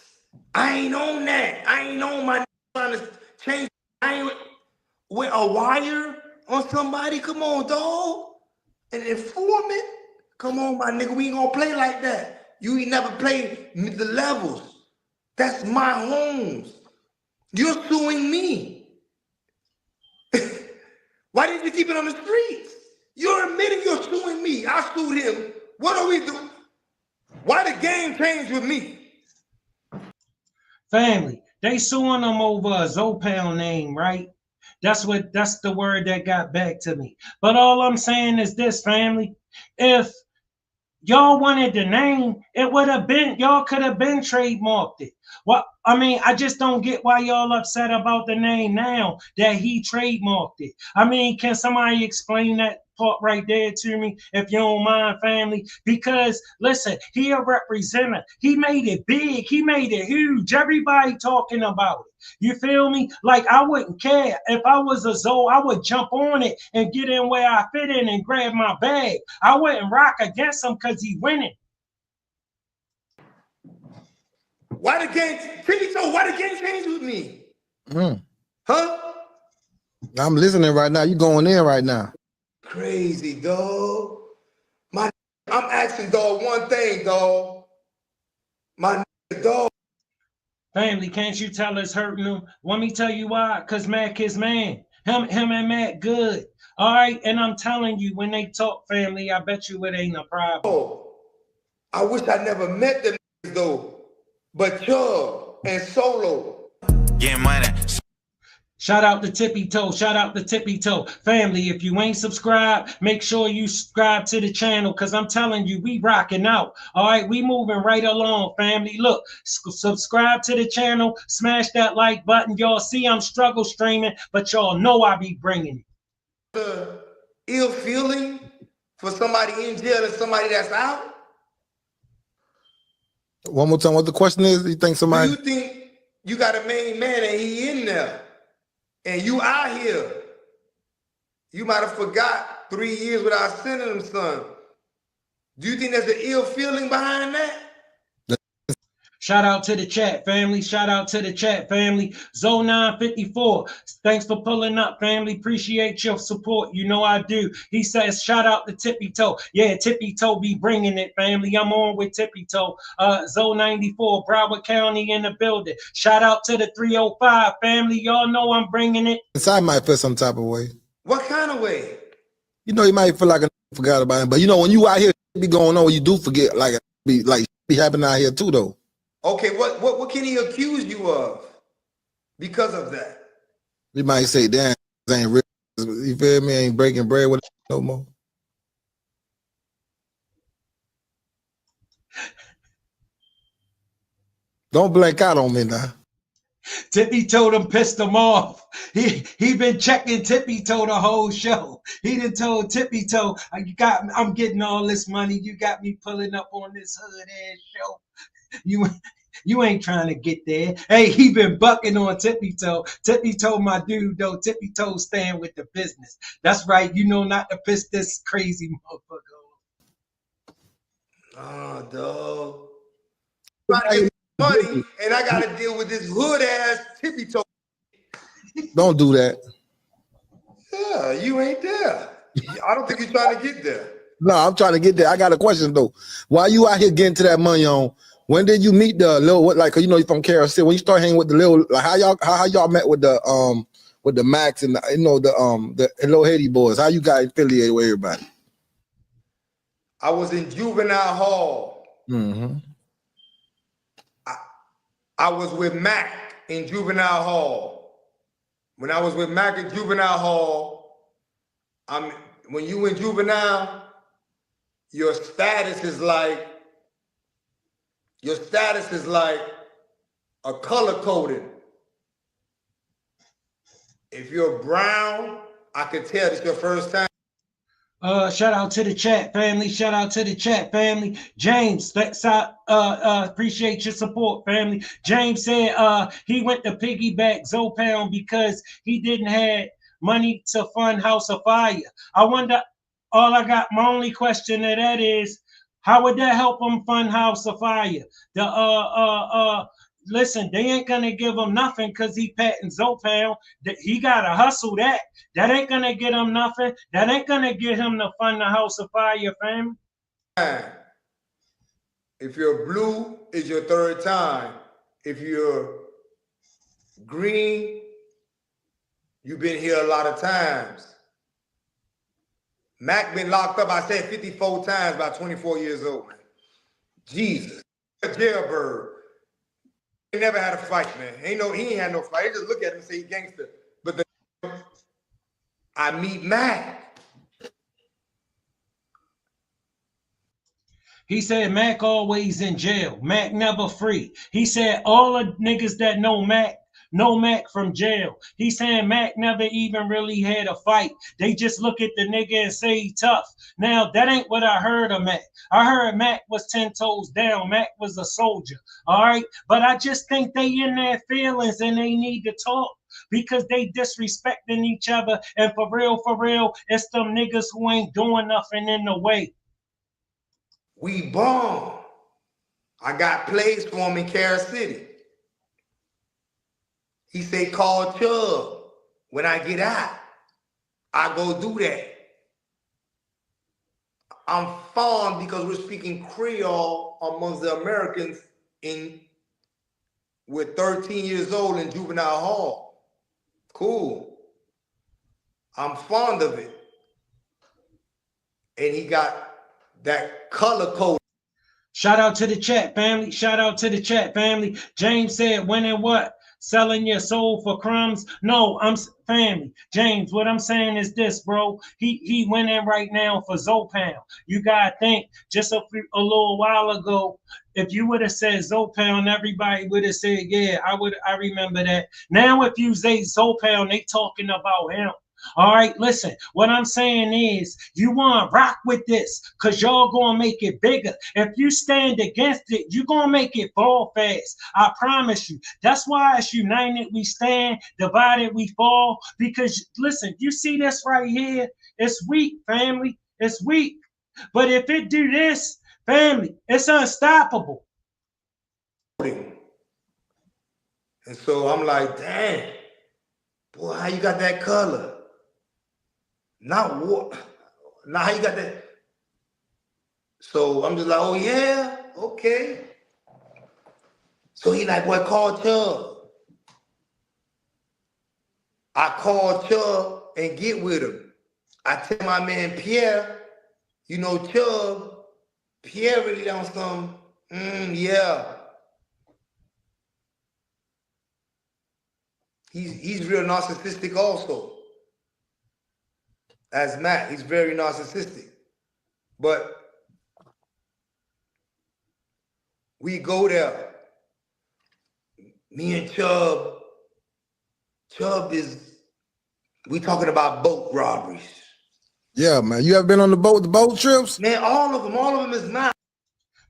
I ain't on that. I ain't on my trying to change. I ain't with a wire on somebody. Come on, dog. An informant. Come on, my nigga. We ain't going to play like that. You ain't never played the levels. That's my homes. You're suing me. Why didn't you keep it on the streets? You're admitting you're suing me. I sued him. What are we doing? Why the game changed with me? Family, they suing them over a Zopound name, right? That's the word that got back to me. But all I'm saying is this, family. If y'all wanted the name, it would have been, y'all could have been trademarked it. Well, I mean, I just don't get why y'all upset about the name now that he trademarked it. I mean, can somebody explain that part right there to me, if you don't mind, family? Because listen, he a representative. He made it big. He made it huge. Everybody talking about it. You feel me? Like, I wouldn't care. If I was a Zoe, I would jump on it and get in where I fit in and grab my bag. I wouldn't rock against him because he winning. Why the game? So why the game changed with me? Huh? I'm listening right now. You going in right now. Crazy, dog. I'm asking, dog, one thing, dog. My dog. Family, can't you tell it's hurting him? Let me tell you why. Because Mac is man. Him and Mac good. All right, and I'm telling you, when they talk, family, I bet you it ain't a problem. Oh, I wish I never met them though. But Chubb and Solo. Get money. Shout out to Tippy Toe. Shout out to Tippy Toe. Family, if you ain't subscribed, make sure you subscribe to the channel, because I'm telling you, we rocking out. All right, we moving right along, family. Look, subscribe to the channel. Smash that like button. Y'all see I'm struggle streaming, but y'all know I be bringing it. The ill feeling for somebody in jail and somebody that's out? One more time, what the question is? You think somebody? Do you think you got a main man and he in there and you out here? You might have forgot 3 years without sending him son. Do you think there's an ill feeling behind that? Shout out to the chat, family. Shout out to the chat, family. Zoe 954. Thanks for pulling up, family. Appreciate your support. You know I do. He says, shout out to Tippy Toe. Yeah, Tippy Toe be bringing it, family. I'm on with Tippy Toe. Zoe 94, Broward County in the building. Shout out to the 305, family. Y'all know I'm bringing it. Inside might feel some type of way. What kind of way? You know, you might feel like I forgot about him, but you know, when you out here, be going on, you do forget, like be happening out here too, though. Okay, what can he accuse you of because of that? You might say, damn, this ain't real. You feel me? Ain't breaking bread with no more. Don't blank out on me now. Tippy Toe done pissed him off. He been checking Tippy Toe the whole show. He done told Tippy Toe, I'm getting all this money. You got me pulling up on this hood ass show. You ain't trying to get there. Hey, he been bucking on Tippy Toe. Tippy Toe, my dude, though. Tippy Toe staying with the business. That's right. You know not to piss this crazy motherfucker off. Oh, dog. Trying to get money, and I got to deal with this hood ass Tippy Toe. Don't do that. Yeah, you ain't there. I don't think you're trying to get there. No, I'm trying to get there. I got a question though. Why you out here getting to that money on? When did you meet the little like you know you from KRC? When you start hanging with the little like how y'all met with the Max and the little Haiti boys? How you got affiliated with everybody? I was in juvenile hall. Mm-hmm. I was with Mac in juvenile hall. When I was with Mac in juvenile hall, when you in juvenile, your status is like a color coded. If you're brown, I could tell it's your first time. Shout out to the chat family. Shout out to the chat family. James, appreciate your support, family. James said he went to piggyback Zoe Pound because he didn't have money to fund House of Fire. I wonder. My only question to that is, how would that help him fund House of Fire? Listen, they ain't gonna give him nothing because he patting Zoe Pound. He gotta hustle that. That ain't gonna get him nothing. That ain't gonna get him to fund the House of Fire, fam. If you're blue, it's your third time. If you're green, you've been here a lot of times. Mac been locked up, I said 54 times by 24 years old. Jesus. A jailbird. He never had a fight, man. He ain't had no fight. They just look at him and say he gangster. But I meet Mac. He said Mac always in jail. Mac never free. He said all the niggas that know Mac from jail. He's saying Mac never even really had a fight. They just look at the nigga and say he tough. Now, that ain't what I heard of Mac. I heard Mac was 10 toes down. Mac was a soldier. All right? But I just think they in their feelings and they need to talk because they disrespecting each other. And for real, it's them niggas who ain't doing nothing in the way. We bomb. I got plays for him in Carol City. He say, call Chubb. When I get out, I go do that. I'm fond because we're speaking Creole amongst the Americans with 13 years old in juvenile hall. Cool. I'm fond of it. And he got that color code. Shout out to the chat family. Shout out to the chat family. James said, when and what? Selling your soul for crumbs? No, I'm family. James, what I'm saying is this, bro. He went in right now for Zoe Pound. You gotta think, just a little while ago, if you would have said Zoe Pound, everybody would have said, yeah, I remember that. Now if you say Zoe Pound, they talking about him. All right, listen, what I'm saying is you want to rock with this because y'all going to make it bigger. If you stand against it, you're going to make it fall fast. I promise you. That's why it's united we stand, divided we fall. Because, listen, you see this right here? It's weak, family. It's weak. But if it do this, family, it's unstoppable. And so I'm like, damn, boy, how you got that color? Not what? Now how you got that? So I'm just like, oh yeah, okay. So he like, boy, call Chubb. I call Chubb and get with him. I tell my man Pierre, you know Chubb, Pierre really on some, yeah. He's real narcissistic also. As Matt, he's very narcissistic. But we go there. me and Chubb we talking about boat robberies. Yeah, man. You ever been on the boat trips? Man, all of them is mine.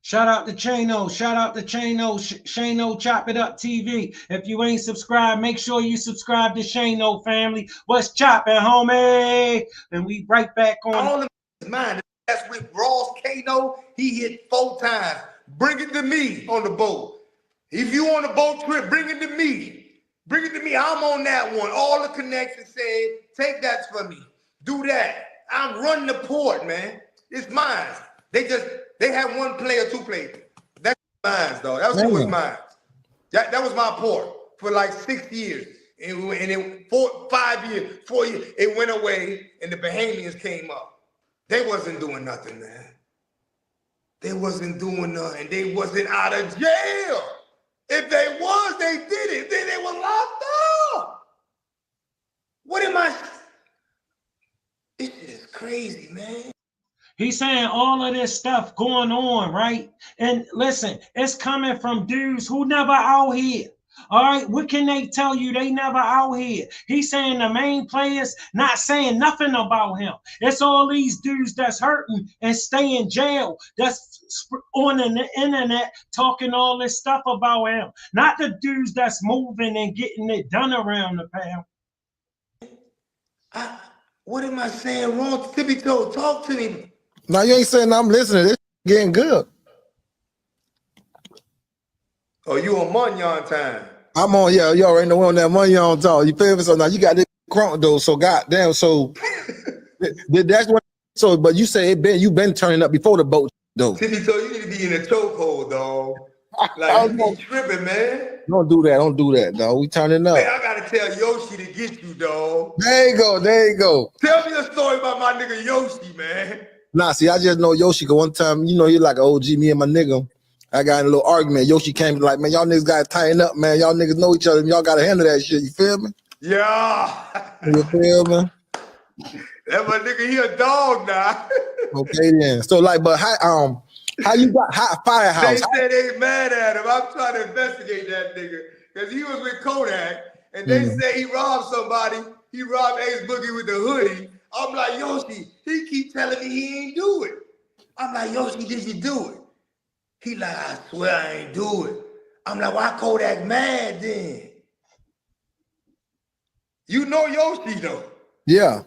Shout out to Chano. Shout out to Chano. Shano Chop It Up TV. If you ain't subscribed, make sure you subscribe to Shano family. What's chopping, homie? And we right back on. All of them is mine. That's with Ross Kano. He hit 4 times. Bring it to me on the boat. If you on a boat trip, bring it to me. Bring it to me. I'm on that one. All the connections said, take that for me. Do that. I'm running the port, man. It's mine. They have 1 player, 2 players. That's mine, though. That was mine. That was my port for like 6 years. And in 4 years, it went away and the Bahamians came up. They wasn't doing nothing, man. They wasn't doing nothing. They wasn't out of jail. If they was, they did it. Then they were locked up. What am I? This is crazy, man. He's saying all of this stuff going on, right? And listen, it's coming from dudes who never out here. All right, what can they tell you? They never out here. He's saying the main players not saying nothing about him. It's all these dudes that's hurting and stay in jail. That's on the internet talking all this stuff about him. Not the dudes that's moving and getting it done around the pound. What am I saying wrong? Tippy Toe, talk to me. No, you ain't saying I'm listening. This getting good. Oh, you on Munyon time? I'm on, yeah, you already know we're on that Munyon talk. You feel me? So now you got this crunk though. So goddamn, so that's what. So, but you say you've been turning up before the boat though. Tippy Toe, you need to be in a chokehold, dog. Like you be tripping, man. Don't do that, dog. We turning up. Man, I gotta tell Yoshi to get you, dog. There you go. Tell me a story about my nigga Yoshi, man. Nah, see, I just know Yoshi. Cause one time, you know, he like an OG. Me and my nigga, I got in a little argument. Yoshi came like, man, y'all niggas gotta tighten up, man. Y'all niggas know each other. Y'all gotta handle that shit. You feel me? Yeah. You feel me? That my nigga, he a dog now. Okay then. So like, but how you got hot firehouse? They said they mad at him. I'm trying to investigate that nigga because he was with Kodak, and they say he robbed somebody. He robbed Ace Boogie with the hoodie. I'm like, Yoshi, he keep telling me he ain't do it. I'm like, Yoshi, did you do it? He like, I swear I ain't do it. I'm like, why Kodak mad then? You know Yoshi though. Yeah.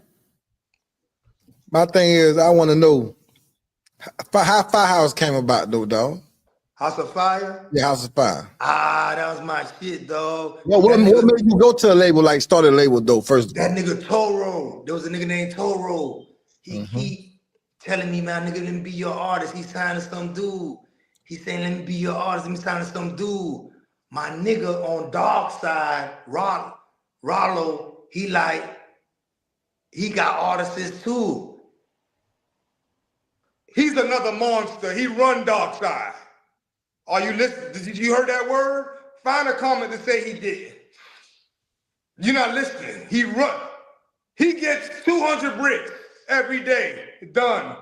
My thing is, I want to know how Firehouse came about though, dog. House of Fire? Yeah, House of Fire. That was my shit, dog. Well, what made you go to a label, like start a label though, first of all? That nigga Toro. There was a nigga named Toro. He telling me, man, nigga, let me be your artist. He signing some dude. He saying, let me be your artist. Let me sign some dude. My nigga on Dark Side, Rollo, he got artists too. He's another monster. He run Dark Side. Are you listening? Did you heard that word? Find a comment to say he did. You're not listening. He run. He gets 200 bricks every day. Done.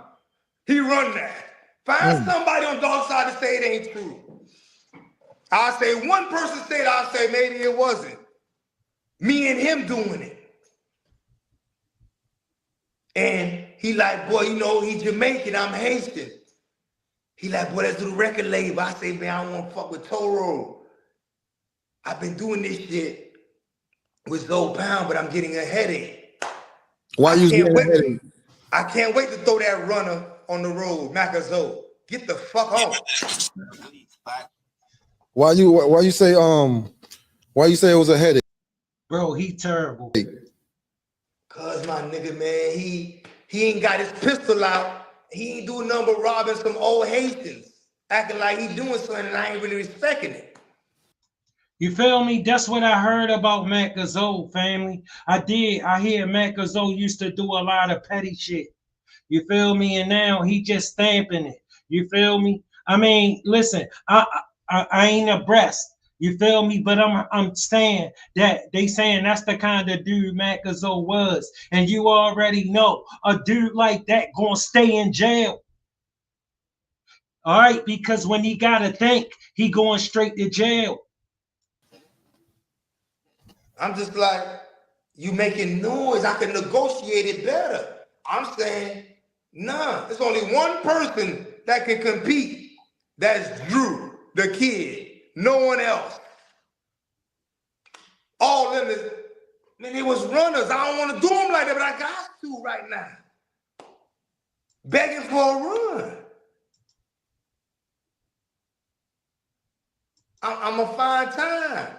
He run that. Find somebody on Dark Side to say it ain't true. I'll say one person said it, I'll say maybe it wasn't. Me and him doing it. And he like, boy, you know, he Jamaican, I'm Haitian. He like, boy, let's do the record label. I say, man, I don't want to fuck with Toro. I've been doing this shit with Zoe Pound, but I'm getting a headache. Why you getting a headache? I can't wait to throw that runner on the road, MacaZoe. Get the fuck on. Why you say it was a headache? Bro, he terrible. Cause my nigga, man, he ain't got his pistol out. He ain't doing nothing but robbing some old Haitians, acting like he doing something and I ain't really respecting it. You feel me? That's what I heard about MacaZoe, family. I hear MacaZoe used to do a lot of petty shit. You feel me? And now he just stamping it. You feel me? I mean, listen, I ain't abreast. You feel me? But I'm saying that they saying that's the kind of dude MacaZoe was. And you already know a dude like that gonna stay in jail. All right, because when he gotta think, he going straight to jail. I'm just like, you making noise. I can negotiate it better. I'm saying, nah, there's only one person that can compete. That's Drew, the kid. No one else. All them is, man, they was runners. I don't want to do them like that, but I got to right now. Begging for a run. I'm a fine time.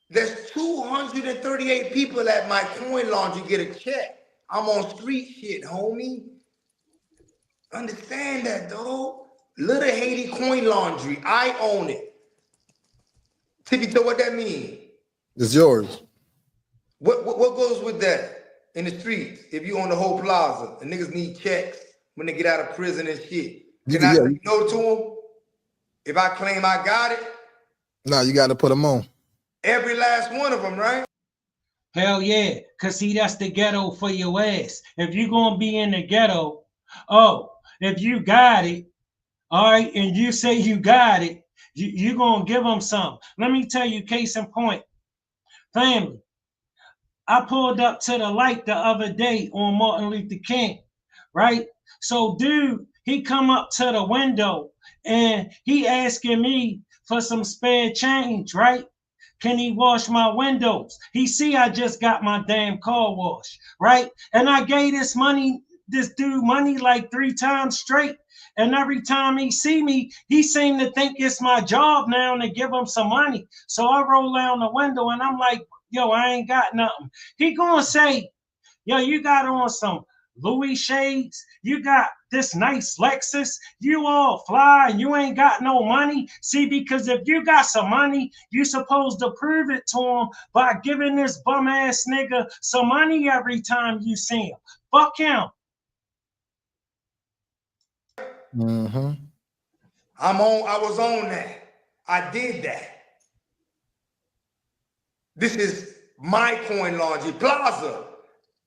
There's 238 people at my coin laundry get a check. I'm on street shit, homie. Understand that, though. Little Haiti coin laundry. I own it. Tippy toe, what that mean? It's yours. What goes with that in the streets? If you own the whole plaza and niggas need checks when they get out of prison and shit. Can I say no to them? If I claim I got it? No, you got to put them on. Every last one of them, right? Hell yeah, because see, that's the ghetto for your ass. If you're going to be in the ghetto, oh, if you got it, all right, and you say you got it, you're going to give them some. Let me tell you, case in point, family, I pulled up to the light the other day on Martin Luther King, right? So dude, he come up to the window and he asking me for some spare change, right? Can he wash my windows? He see I just got my damn car washed, right? And I gave this dude money like 3 times straight. And every time he see me, he seem to think it's my job now to give him some money. So I roll down the window and I'm like, yo, I ain't got nothing. He gonna say, yo, you got on some Louis shades, you got this nice Lexus, you all fly, and you ain't got no money. See, because if you got some money, you supposed to prove it to him by giving this bum ass nigga some money every time you see him. Fuck him. Mm-hmm. I was on that. I did that. This is my coin laundry plaza.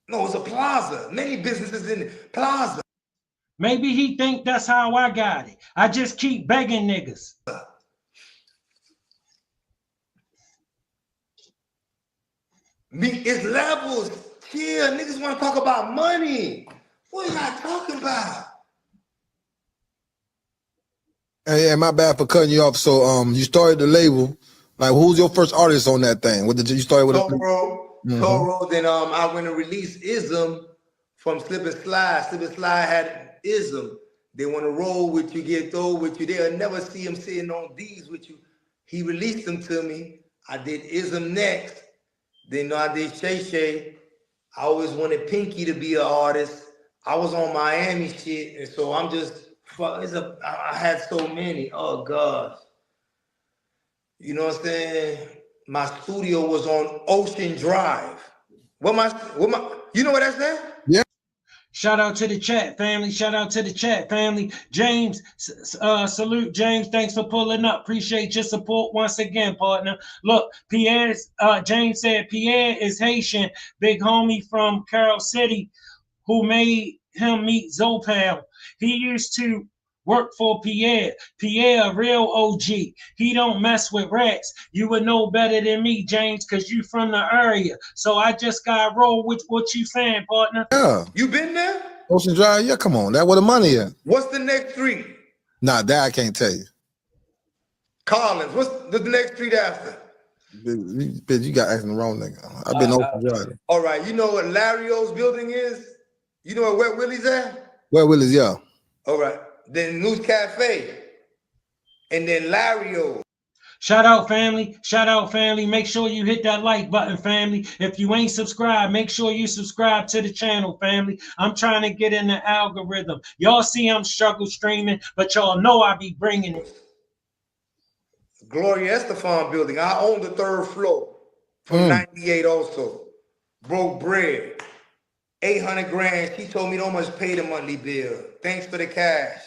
No, it's a plaza. Many businesses in the plaza. Maybe he think that's how I got it. I just keep begging niggas. It's levels. Chill. Niggas want to talk about money. What are y'all talking about? Hey, my bad for cutting you off. So you started the label. Like, who's your first artist on that thing? What did you start with? Toro. Then I went and released Ism from Slip and Slide. Slip and Slide had Ism. They want to roll with you, get through with you. They'll never see him sitting on these with you. He released them to me. I did Ism next. Then I did Shay Shay. I always wanted Pinky to be an artist. I was on Miami shit, and so I'm just I had so many. Oh gosh. You know what I'm saying? My studio was on Ocean Drive. You know what that's at? Yeah. Shout out to the chat, family. Shout out to the chat, family. James, salute, James. Thanks for pulling up. Appreciate your support once again, partner. Look, James said Pierre is Haitian, big homie from Carroll City, who made him meet Zopal. He used to work for Pierre. Pierre, a real OG. He don't mess with rats. You would know better than me, James, because you from the area. So I just got to roll with what you saying, partner. Yeah. You been there? Ocean Drive? Yeah, come on. That's where the money is. What's the next street? Nah, that I can't tell you. Collins. What's the next street after? Bitch, you got asking the wrong nigga. I've been Ocean Drive. All right. You know what Larry O's building is? You know where Wet Willie's at? Where Willie's, yeah. All right. Then News Cafe. And then Larry O. Shout out, family. Shout out, family. Make sure you hit that like button, family. If you ain't subscribed, make sure you subscribe to the channel, family. I'm trying to get in the algorithm. Y'all see I'm struggle streaming, but y'all know I be bringing it. Gloria Estefan building. I own the 3rd floor from 98 also. Broke bread. 800 grand. She told me don't much pay the monthly bill. Thanks for the cash.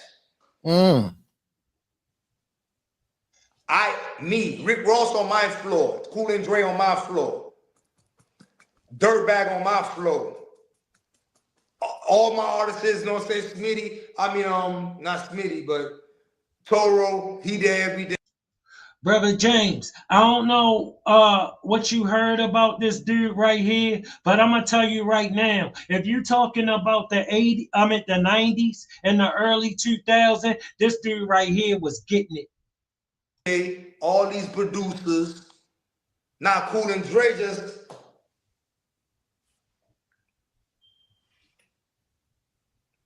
Rick Ross on my floor. Cool and Dre on my floor. Dirtbag on my floor. All my artists, you know what I'm saying, Smitty. I mean, not Smitty, but Toro, he there every day. Brother James, I don't know what you heard about this dude right here, but I'm gonna tell you right now. If you're talking about the 80s, the 90s and the early 2000s, this dude right here was getting it. All these producers, not Cool and Dre just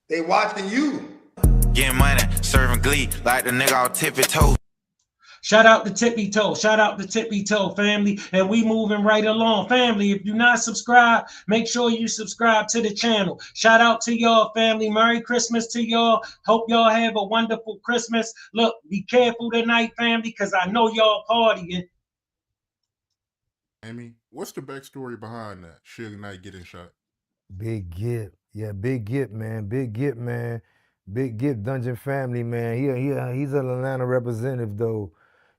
they watching you. Getting money, serving glee like the nigga all tippy toe. Shout out to Tippy Toe. Shout out to Tippy Toe, family. And we moving right along. Family, if you're not subscribed, make sure you subscribe to the channel. Shout out to y'all, family. Merry Christmas to y'all. Hope y'all have a wonderful Christmas. Look, be careful tonight, family, because I know y'all partying. Amy, what's the backstory behind that? Suge Knight getting shot. Big Gip. Yeah, Big Gip, man. Big Gip, man. Big Gip Dungeon family, man. He's an Atlanta representative, though.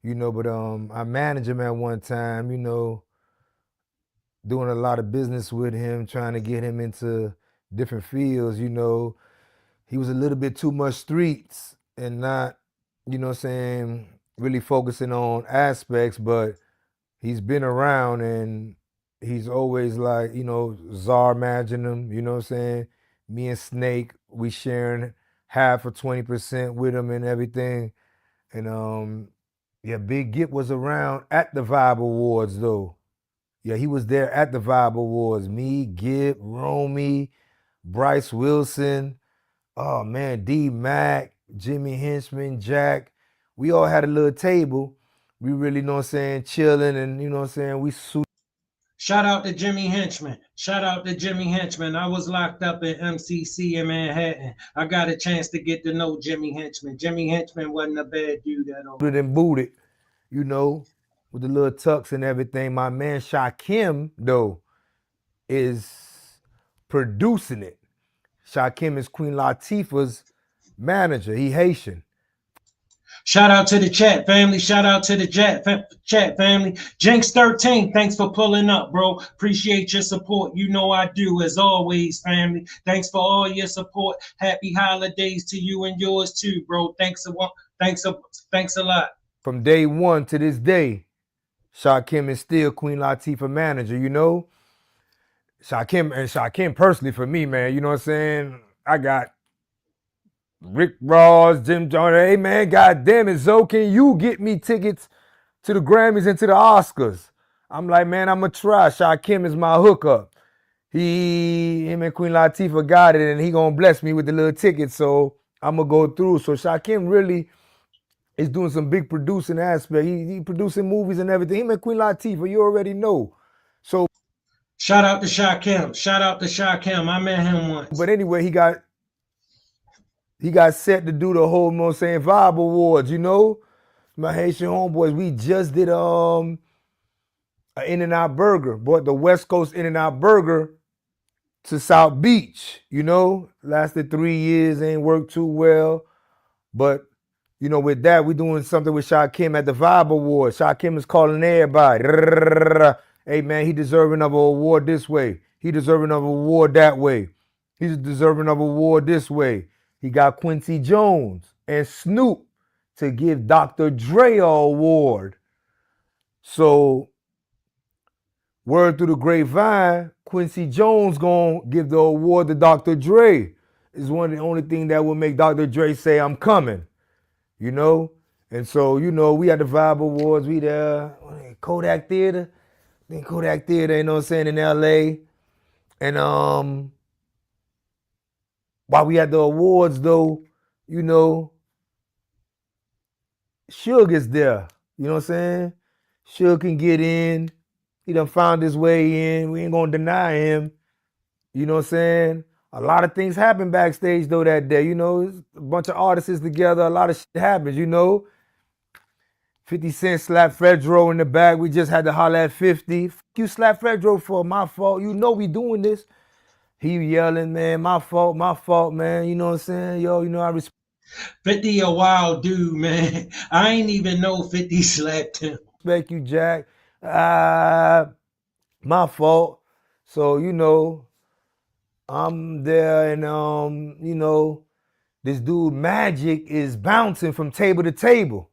You know, but I managed him at one time, you know, doing a lot of business with him, trying to get him into different fields, you know. He was a little bit too much streets and not, you know what I'm saying, really focusing on aspects, but he's been around and he's always like, you know, Czar managing him, you know what I'm saying? Me and Snake, we sharing half of 20% with him and everything. And yeah, Big Gip was around at the Vibe Awards though. Yeah, he was there at the Vibe Awards. Me, Gip, Romy, Bryce Wilson, oh man, D Mac, Jimmy Henchman, Jack. We all had a little table. We really, know what I'm saying, chilling and, you know what I'm saying, we suit. Shout out to Jimmy Henchman. Shout out to Jimmy Henchman. I was locked up in MCC in Manhattan. I got a chance to get to know Jimmy Henchman. Jimmy Henchman wasn't a bad dude at all. And booted, you know, with the little tux and everything. My man Shakim, though, is producing it. Shakim is Queen Latifah's manager. He Haitian. Shout out to the chat family. Shout out to the chat family. Jinx 13, thanks for pulling up, bro. Appreciate your support. You know I do, as always, family. Thanks for all your support. Happy holidays to you and yours too, bro. Thanks a lot. From day one to this day, Shakim is still Queen Latifah manager, you know? Shakim personally for me, man, you know what I'm saying? I got Rick Ross, Jim Jones. Hey man, goddamn it, Zoe, can you get me tickets to the Grammys and to the Oscars? I'm like, man, I'm gonna try. Shakim is my hookup. Him and Queen Latifah got it, and he gonna bless me with the little tickets, so I'm gonna go through. So Shakim really is doing some big producing aspect. He producing movies and everything. Him and Queen Latifah, you already know. So shout out to Shakim. Shout out to Shakim. I met him once. But anyway, he got set to do the whole, you know what I'm saying, Vibe Awards, you know? My Haitian homeboys, we just did an In-N-Out Burger. Brought the West Coast In-N-Out Burger to South Beach, you know? Lasted 3 years, ain't worked too well. But, you know, with that, we doing something with Shakim at the Vibe Awards. Shakim is calling everybody. Hey, man, he deserving of an award this way. He deserving of an award that way. He's deserving of an award this way. He got Quincy Jones and Snoop to give Dr. Dre an award. So, word through the grapevine, Quincy Jones gonna give the award to Dr. Dre. Is one of the only things that will make Dr. Dre say, I'm coming, you know? And so, you know, we had the Vibe Awards, we there, Kodak Theater, you know what I'm saying, in LA. And while we had the awards though, you know, Suge is there. You know what I'm saying? Suge can get in. He done found his way in. We ain't gonna deny him. You know what I'm saying? A lot of things happened backstage though that day. You know, a bunch of artists together. A lot of shit happens, you know? 50 Cent slapped Fredro in the back. We just had to holler at 50. You slapped Fredro for my fault. You know we doing this. He yelling, man, my fault, man. You know what I'm saying? Yo, you know I respect 50 a wild dude, man. I ain't even know 50 slapped him. Respect you, Jack. My fault. So, you know, I'm there and, you know, this dude Magic is bouncing from table to table.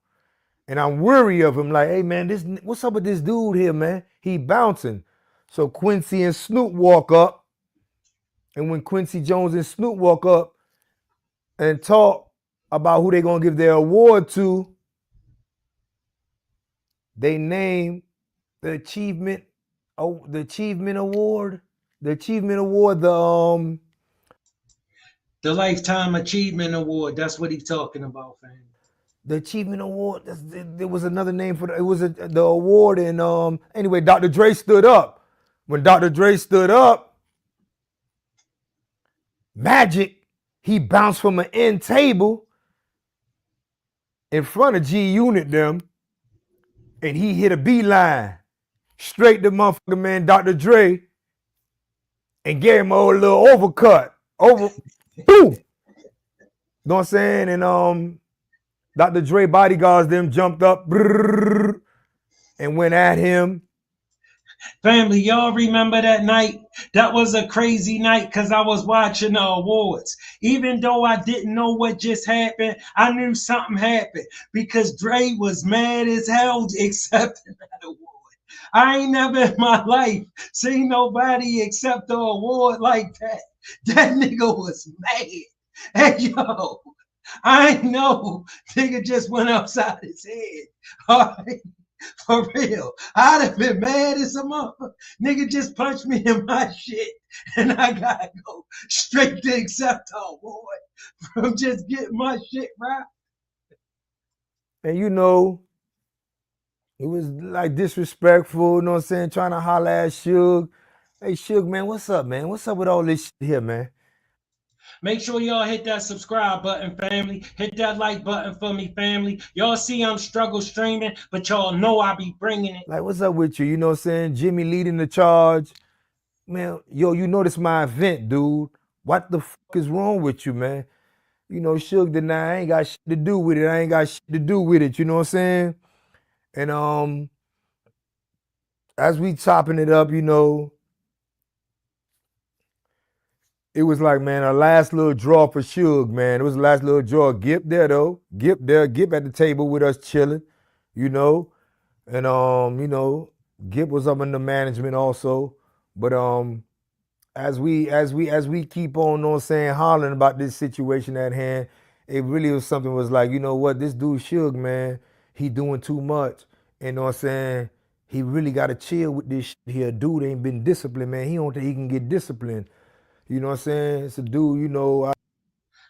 And I'm worried of him, like, hey man, what's up with this dude here, man? He bouncing. So Quincy and Snoop walk up. And when Quincy Jones and Snoop walk up and talk about who they gonna give their award to, they name the achievement award, The Lifetime Achievement Award. That's what he's talking about, fam. the achievement award. There was another name for it. Was the award, and anyway, Dr. Dre stood up. When Dr. Dre stood up, Magic, he bounced from an end table in front of G Unit them, and he hit a beeline straight to motherfucking man Dr. Dre and gave him a little overcut. Boom! You know what I'm saying? And Dr. Dre bodyguards them jumped up and went at him. Family, y'all remember that night? That was a crazy night because I was watching the awards. Even though I didn't know what just happened, I knew something happened because Dre was mad as hell accepting that award. I ain't never in my life seen nobody accept the award like that. That nigga was mad. Hey, yo, I know nigga just went upside his head. All right. For real, I'd have been mad as a motherfucker. Nigga just punched me in my shit, and I gotta go straight to accept the award from just getting my shit right. And you know, it was like disrespectful, you know what I'm saying? Trying to holler at Suge. Hey, Suge, man, what's up, man? What's up with all this shit here, man? Make sure y'all hit that subscribe button, family. Hit that like button for me, family. Y'all see I'm struggle streaming, but y'all know I be bringing it. Like, what's up with you? You know what I'm saying? Jimmy leading the charge. Man, yo, you know this my event, dude. What the fuck is wrong with you, man? You know, Suge deny I ain't got shit to do with it. I ain't got shit to do with it. You know what I'm saying? And as we chopping it up, you know, it was like, man, a last little draw for Suge, man. It was the last little draw. Gip there, though. Gip there. Gip at the table with us chilling, you know. And, you know, Gip was up in the management also. But as we keep on, you know what I'm saying, hollering about this situation at hand, it really was something was like, you know what, this dude Suge, man, he doing too much. And you know what I'm saying? He really got to chill with this shit here. Dude ain't been disciplined, man. He don't think he can get disciplined. You know what I'm saying? It's a dude, you know.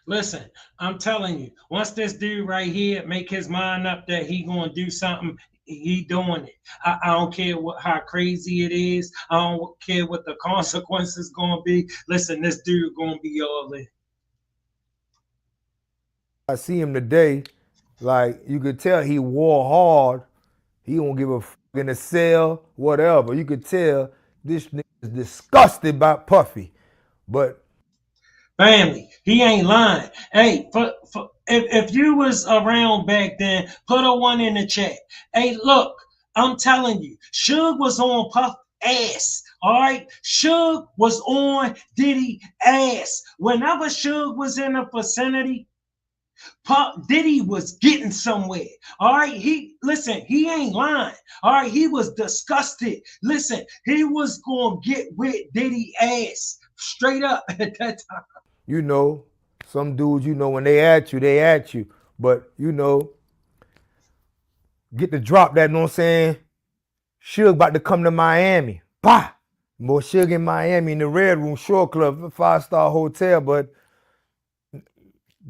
Listen, I'm telling you, once this dude right here make his mind up that he gonna do something, he doing it. I don't care how crazy it is. I don't care what the consequences gonna be. Listen, this dude gonna be all in. I see him today, like you could tell he wore hard. He don't give a fuck in the cell, whatever. You could tell this nigga is disgusted by Puffy. But family, he ain't lying. Hey, if you was around back then, put a 1 in the chat. Hey, look, I'm telling you, Suge was on Puff ass. All right, Suge was on Diddy ass. Whenever Suge was in the vicinity, Diddy was getting somewhere. All right, he ain't lying. All right, he was disgusted. Listen, he was gonna get with Diddy ass straight up at that time. You know, some dudes, you know, when they at you. But, you know, get the drop that, you know what I'm saying? Suge about to come to Miami. Bah! More Suge in Miami in the Red Room Shore Club, 5-star hotel, but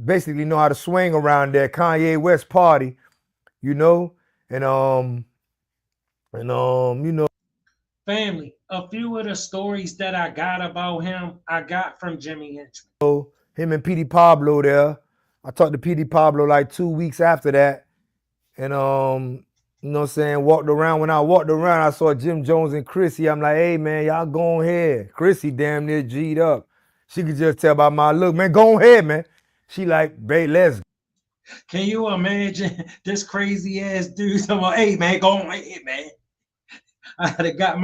basically know how to swing around there. Kanye West party, you know? And you know. Family, a few of the stories that I got about him, I got from Jimmy Henchman. So him and Petey Pablo there. I talked to Petey Pablo like 2 weeks after that. And you know what I'm saying, walked around. When I walked around, I saw Jim Jones and Chrissy. I'm like, hey man, y'all go ahead. Chrissy damn near G'd up. She could just tell by my look, man, go ahead, man. She like, babe, let's go. Can you imagine this crazy ass dude talking about, hey man, go ahead, man. I had got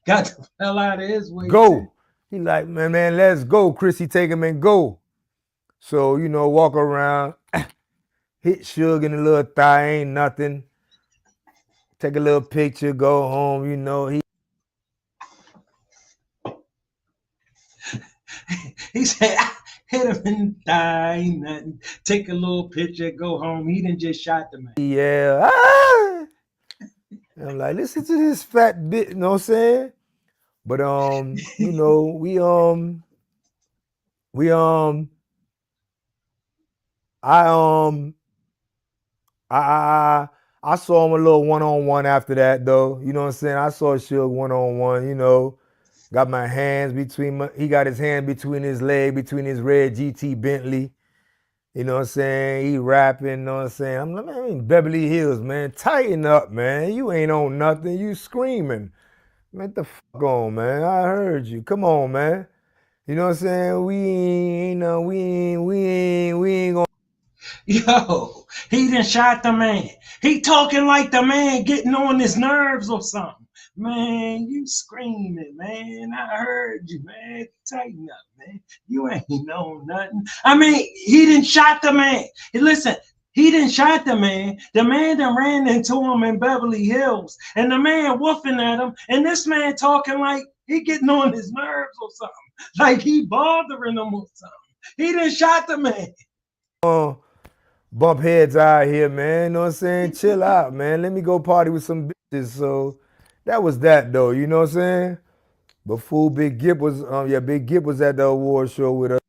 the hell out of his way. Go. Too. He like, man, let's go. Chrissy, take him and go. So, you know, walk around. hit Suge in the little thigh, ain't nothing. Take a little picture, go home, you know. He said, "I hit him in the thigh, ain't nothing. Take a little picture, go home." He done just shot the man. Yeah. Ah! I'm like, listen to this fat bit, you know what I'm saying? But you know, I saw him a little one-on-one after that though. You know what I'm saying? I saw Suge one-on-one, you know. Got my hands he got his hand between his leg, between his red GT Bentley. You know what I'm saying? He rapping, you know what I'm saying? I'm like, man, Beverly Hills, man. Tighten up, man. You ain't on nothing. You screaming. Man, get the fuck on, man. I heard you. Come on, man. You know what I'm saying? We ain't gonna. Yo, he done shot the man. He talking like the man getting on his nerves or something. Man, you screaming, man. I heard you, man. Tighten up, man. You ain't know nothing. I mean, he done shot the man. Listen, he done shot the man. The man done ran into him in Beverly Hills. And the man woofing at him. And this man talking like he getting on his nerves or something. Like he bothering him or something. He done shot the man. Bump heads out here, man. You know what I'm saying? Chill out, man. Let me go party with some bitches. So that was that though, you know what I'm saying? But fool Big Gip was Big Gip was at the award show with us.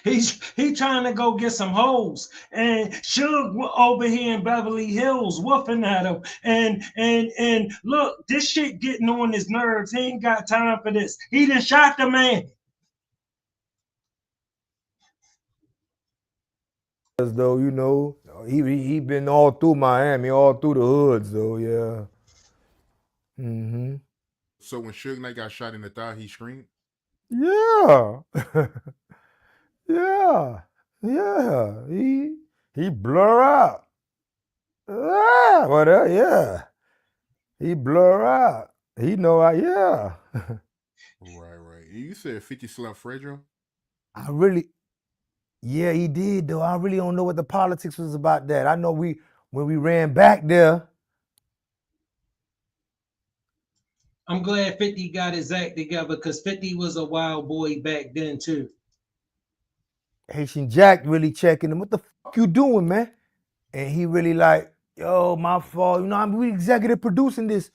He trying to go get some hoes, and Suge over here in Beverly Hills woofing at him. And look, this shit getting on his nerves. He ain't got time for this. He done shot the man. Though, you know, he been all through Miami, all through the hoods though, yeah. Mm-hmm. So when Suge Knight got shot in the thigh, he screamed? Yeah. Yeah. Yeah. He blur out. Yeah. He blur out. He know yeah. Right. You said 50 slept Fredro? Yeah, he did though. I really don't know what the politics was about that. I know when we ran back there. I'm glad 50 got his act together because 50 was a wild boy back then too. Haitian Jack really checking him. What the fuck you doing, man? And he really like, yo, my fault. You know, I'm executive producing this.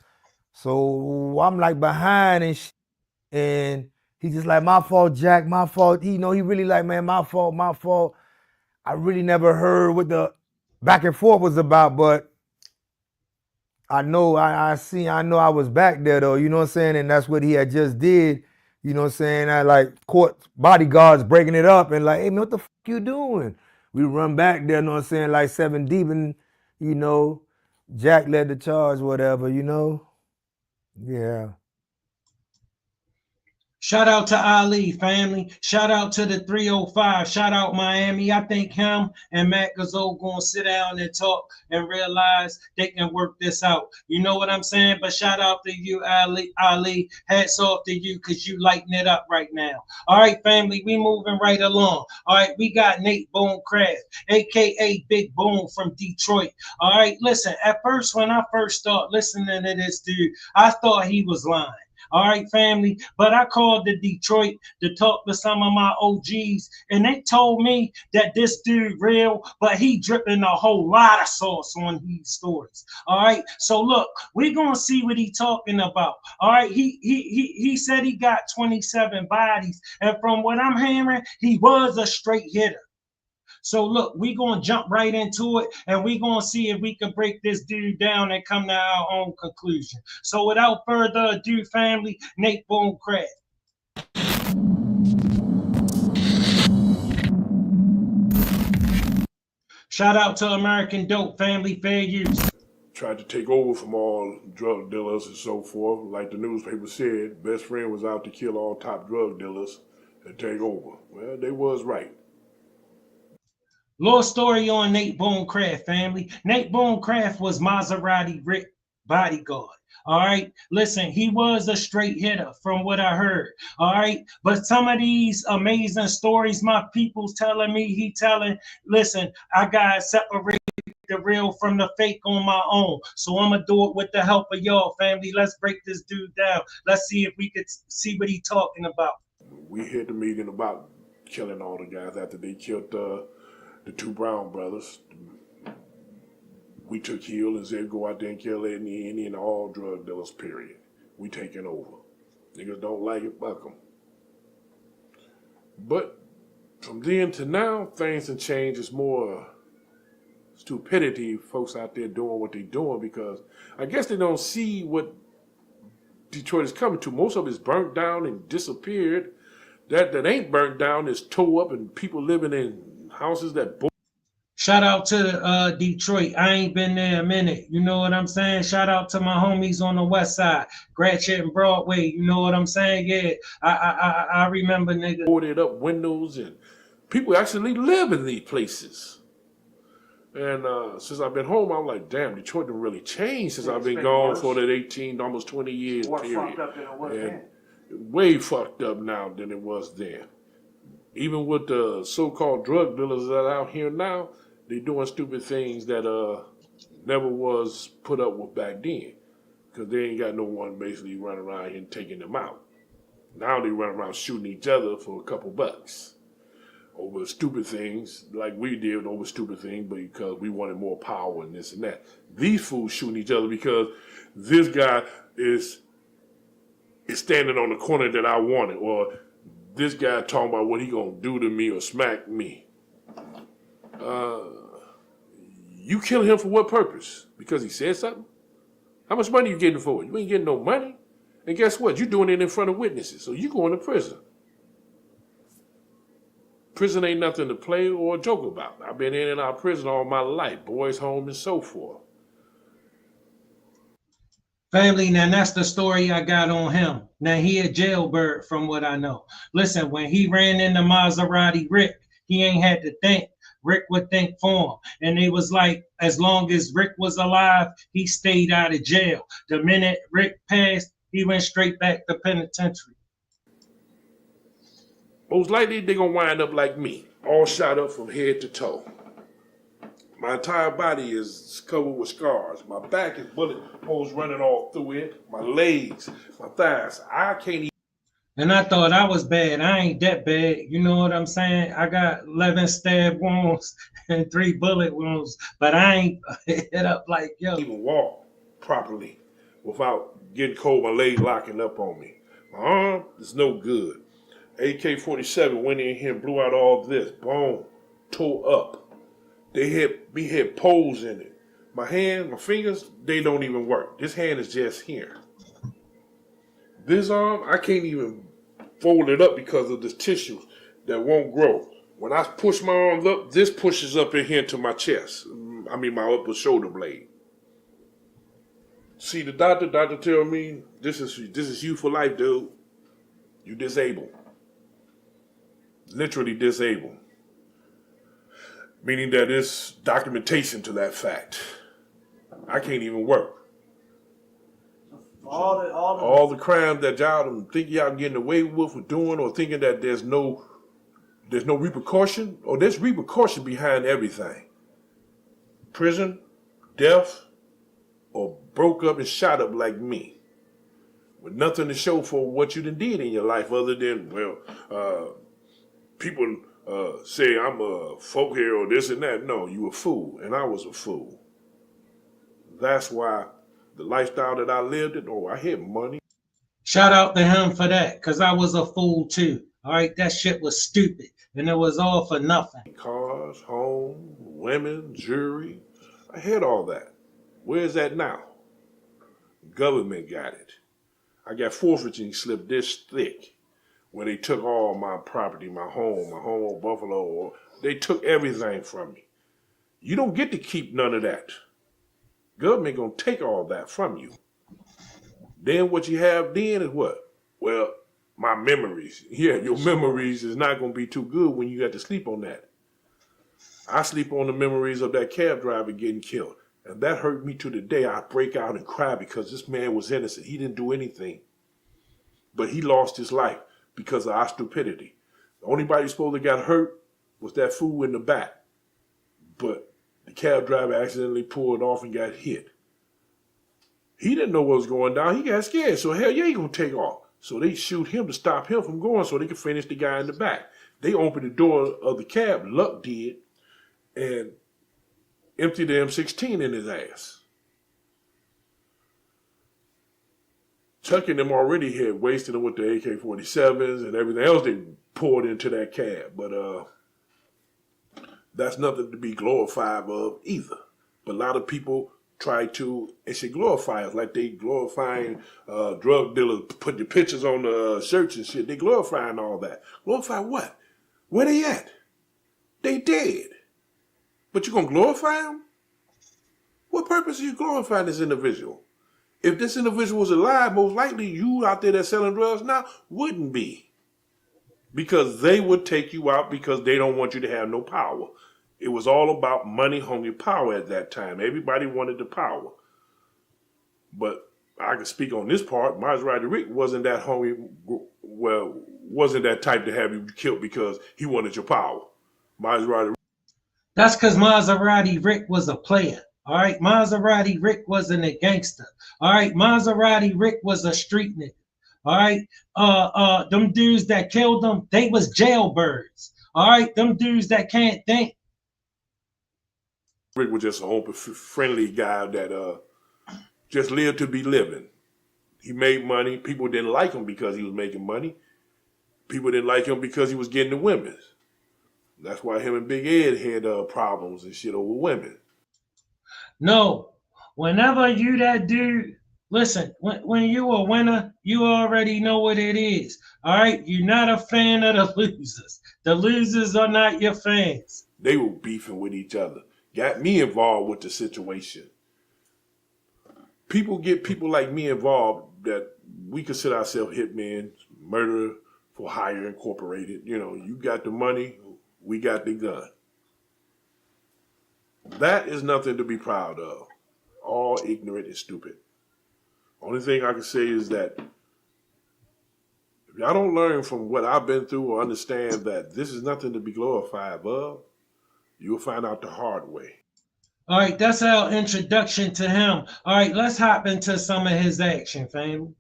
So I'm like behind and he just like, my fault, Jack, my fault. He really like, man, my fault. I really never heard what the back and forth was about, but I know I was back there though, you know what I'm saying? And that's what he had just did, you know what I'm saying? I like court bodyguards breaking it up and like, hey man, what the fuck you doing? We run back there, you know what I'm saying, like 7 deep and, you know, Jack led the charge, whatever, you know? Yeah. Shout out to Ali, family. Shout out to the 305. Shout out Miami. I think him and MacaZoe going to sit down and talk and realize they can work this out. You know what I'm saying? But shout out to you, Ali. Hats off to you because you lighting it up right now. All right, family, we moving right along. All right, we got Nate Boone Craft, a.k.a. Big Boone from Detroit. All right, listen, at first, when I first started listening to this dude, I thought he was lying. All right, family. But I called to Detroit to talk to some of my OGs, and they told me that this dude real, but he dripping a whole lot of sauce on these stories. All right. So look, we're gonna see what he talking about. All right. He said he got 27 bodies, and from what I'm hearing, he was a straight hitter. So look, we're going to jump right into it, and we're going to see if we can break this dude down and come to our own conclusion. So without further ado, family, Nate Boone Craft. Shout out to American Dope, family, fair use. Tried to take over from all drug dealers and so forth. Like the newspaper said, best friend was out to kill all top drug dealers and take over. Well, they was right. Little story on Nate Boone Craft, family. Nate Boone Craft was Maserati Rick bodyguard. All right. Listen, he was a straight hitter from what I heard. All right. But some of these amazing stories my people's telling me, listen, I got to separate the real from the fake on my own. So I'm going to do it with the help of y'all, family. Let's break this dude down. Let's see if we could see what he's talking about. We hit the meeting about killing all the guys after they killed the two Brown brothers. We took Hill and said, go out there and kill any and all drug dealers, period. We taking over. Niggas don't like it, fuck them. But from then to now, things have changed. It's more stupidity, folks out there doing what they're doing because I guess they don't see what Detroit is coming to. Most of it's burnt down and disappeared. That ain't burnt down is tore up and people living in houses that... Shout out to Detroit. I ain't been there a minute. You know what I'm saying? Shout out to my homies on the west side, Gratiot and Broadway. You know what I'm saying? Yeah, I remember, nigga. Boarded up windows and people actually live in these places. And since I've been home, I'm like, damn, Detroit done really changed since I've been gone worse. For that 18, almost 20 years More period. fucked up than it was then. Way fucked up now than it was then. Even with the so-called drug dealers that are out here now, they doing stupid things that never was put up with back then. Because they ain't got no one basically running around here and taking them out. Now they run around shooting each other for a couple bucks. Over stupid things, like we did over stupid things, but because we wanted more power and this and that. These fools shooting each other because this guy is standing on the corner that I wanted, or this guy talking about what he gonna do to me or smack me. You killing him for what purpose? Because he said something? How much money you getting for it? You ain't getting no money. And guess what? You doing it in front of witnesses, so you going to prison. Prison ain't nothing to play or joke about. I've been in and out of prison all my life, boys home and so forth. Family, now that's the story I got on him. Now he a jailbird from what I know. Listen, when he ran into Maserati Rick, he ain't had to think. Rick would think for him. And it was like, as long as Rick was alive, he stayed out of jail. The minute Rick passed, he went straight back to penitentiary. Most likely they're gonna wind up like me, all shot up from head to toe. My entire body is covered with scars. My back is bullet holes running all through it. My legs, my thighs, I can't even. And I thought I was bad. I ain't that bad. You know what I'm saying? I got 11 stab wounds and 3 bullet wounds, but I ain't hit up like yo. Even walk properly without getting cold, my legs locking up on me. My arm is no good. AK-47 went in here and blew out all this. Boom. Tore up. We had poles in it. My hands, my fingers, they don't even work. This hand is just here. This arm, I can't even fold it up because of this tissue that won't grow. When I push my arms up, this pushes up in here to my chest. I mean, my upper shoulder blade. See, the doctor tell me, this is you for life, dude. You disabled. Literally disabled. Meaning that there's documentation to that fact. I can't even work. All the crimes that y'all think y'all getting away with doing, or thinking that there's no repercussion, or there's repercussion behind everything. Prison, death, or broke up and shot up like me. With nothing to show for what you done did in your life other than, people say I'm a folk hero or this and that. No, you a fool, and I was a fool. That's why the lifestyle that I lived in, I had money. Shout out to him for that, because I was a fool too. All right, that shit was stupid, and it was all for nothing. Cars, home, women, jewelry. I had all that. Where's that now? Government got it. I got forfeiting slip this thick, where they took all my property, my home on Buffalo. They took everything from me. You don't get to keep none of that. Government gonna take all that from you. Then what you have then is what? Well, my memories. Yeah, your memories is not gonna be too good when you got to sleep on that. I sleep on the memories of that cab driver getting killed. And that hurt me to the day. I break out and cry because this man was innocent. He didn't do anything. But he lost his life because of our stupidity. The only body supposed to got hurt was that fool in the back. But the cab driver accidentally pulled off and got hit. He didn't know what was going down. He got scared. So hell yeah, he gonna take off. So they shoot him to stop him from going so they could finish the guy in the back. They opened the door of the cab, Luck did, and emptied the M16 in his ass. Chuck and them already had wasted him with the AK-47s and everything else they poured into that cab. But that's nothing to be glorified of either. But a lot of people try to, and should glorify us like they glorifying drug dealers, put the pictures on the shirts and shit. They glorifying all that. Glorify what? Where they at? They dead. But you gonna glorify them? What purpose are you glorifying this individual? If this individual was alive, most likely you out there that's selling drugs now wouldn't be. Because they would take you out because they don't want you to have no power. It was all about money, hungry power at that time. Everybody wanted the power. But I can speak on this part. Maserati Rick wasn't that hungry, well, wasn't that type to have you killed because he wanted your power. Maserati Rick. That's because Maserati Rick was a player. All right, Maserati Rick wasn't a gangster. All right, Maserati Rick was a street nigga. All right, them dudes that killed them, they was jailbirds. All right, them dudes that can't think. Rick was just an open, friendly guy that just lived to be living. He made money. People didn't like him because he was making money. People didn't like him because he was getting the women. That's why him and Big Ed had problems and shit over women. No, whenever you that dude, listen, when you a winner, you already know what it is. All right, you're not a fan of the losers. The losers are not your fans. They were beefing with each other. Got me involved with the situation. People get people like me involved that we consider ourselves hitmen, murder for hire incorporated. You know, you got the money, we got the gun. That is nothing to be proud of. All ignorant and stupid. Only thing I can say is that if y'all don't learn from what I've been through or understand that this is nothing to be glorified of, you'll find out the hard way. All right, that's our introduction to him. All right, let's hop into some of his action, family.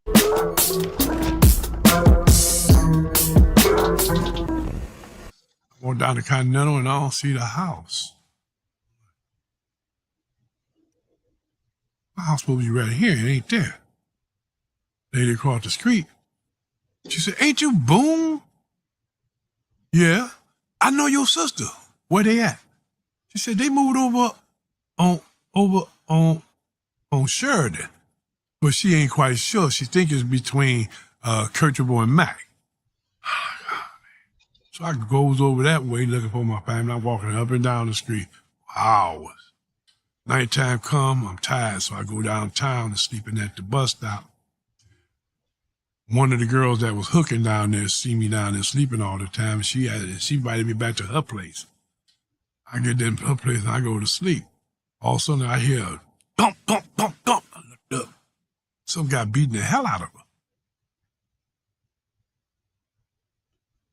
I walk down the Continental and I don't see the house. My house supposed to be right here. It ain't there. Lady across the street. She said, "Ain't you Boone?" "Yeah, I know your sister. Where they at?" She said, "They moved over on Sheridan." But she ain't quite sure. She think it's between Courtroom and Mac. So I goes over that way looking for my family. I'm walking up and down the street for hours. Nighttime come, I'm tired, so I go downtown and sleeping at the bus stop. One of the girls that was hooking down there see me down there sleeping all the time. She invited me back to her place. I get there to her place and I go to sleep. All of a sudden I hear a thump, thump, thump, thump. I looked up. Some guy beating the hell out of her.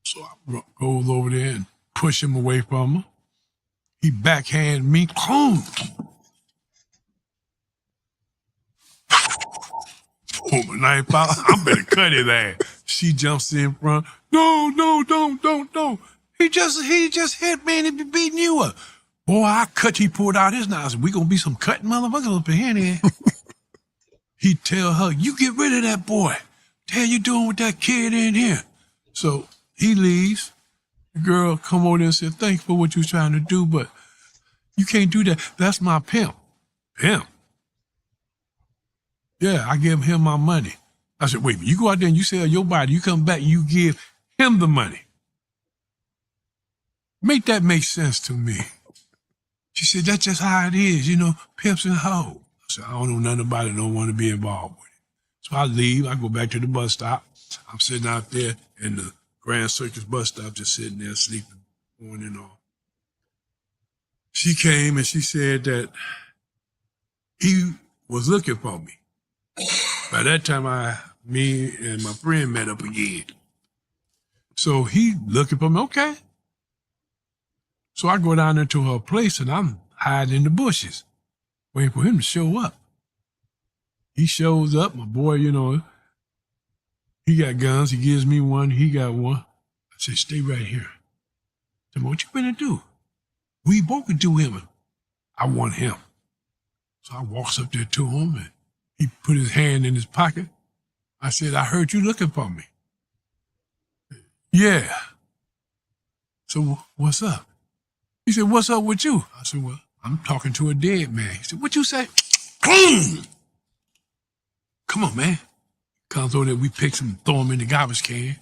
So I goes over there and push him away from her. He backhand me. Boom! Pull my knife out. I'm better cut his ass. She jumps in front. No, don't. He just hit me and he be beating you up. Boy, I cut. He pulled out his knife. We gonna be some cutting motherfuckers up in here. He tell her, "You get rid of that boy. The hell you doing with that kid in here?" So he leaves. The girl come over there and said, "Thanks for what you're trying to do, but you can't do that. That's my pimp." Pimp? Yeah, I give him my money. I said, "Wait, you go out there and you sell your body, you come back and you give him the money. Make that make sense to me." She said, "That's just how it is, pimps and hoes." I said, "I don't know nothing about it, don't want to be involved with it." So I leave, I go back to the bus stop. I'm sitting out there in the Grand Circus bus stop, just sitting there sleeping, on and on. She came and she said that he was looking for me. By that time, me and my friend met up again. So he looking for me, okay. So I go down there to her place and I'm hiding in the bushes, waiting for him to show up. He shows up, my boy, you know, he got guns, he gives me one, he got one. I said, stay right here. I said, what you gonna do? We both could do him. I want him. So I walks up there to him and he put his hand in his pocket. I said, I heard you looking for me. Yeah. So what's up? He said, what's up with you? I said, well, I'm talking to a dead man. He said, what you say? Come on, man. Comes over there, we pick him, throw him in the garbage can.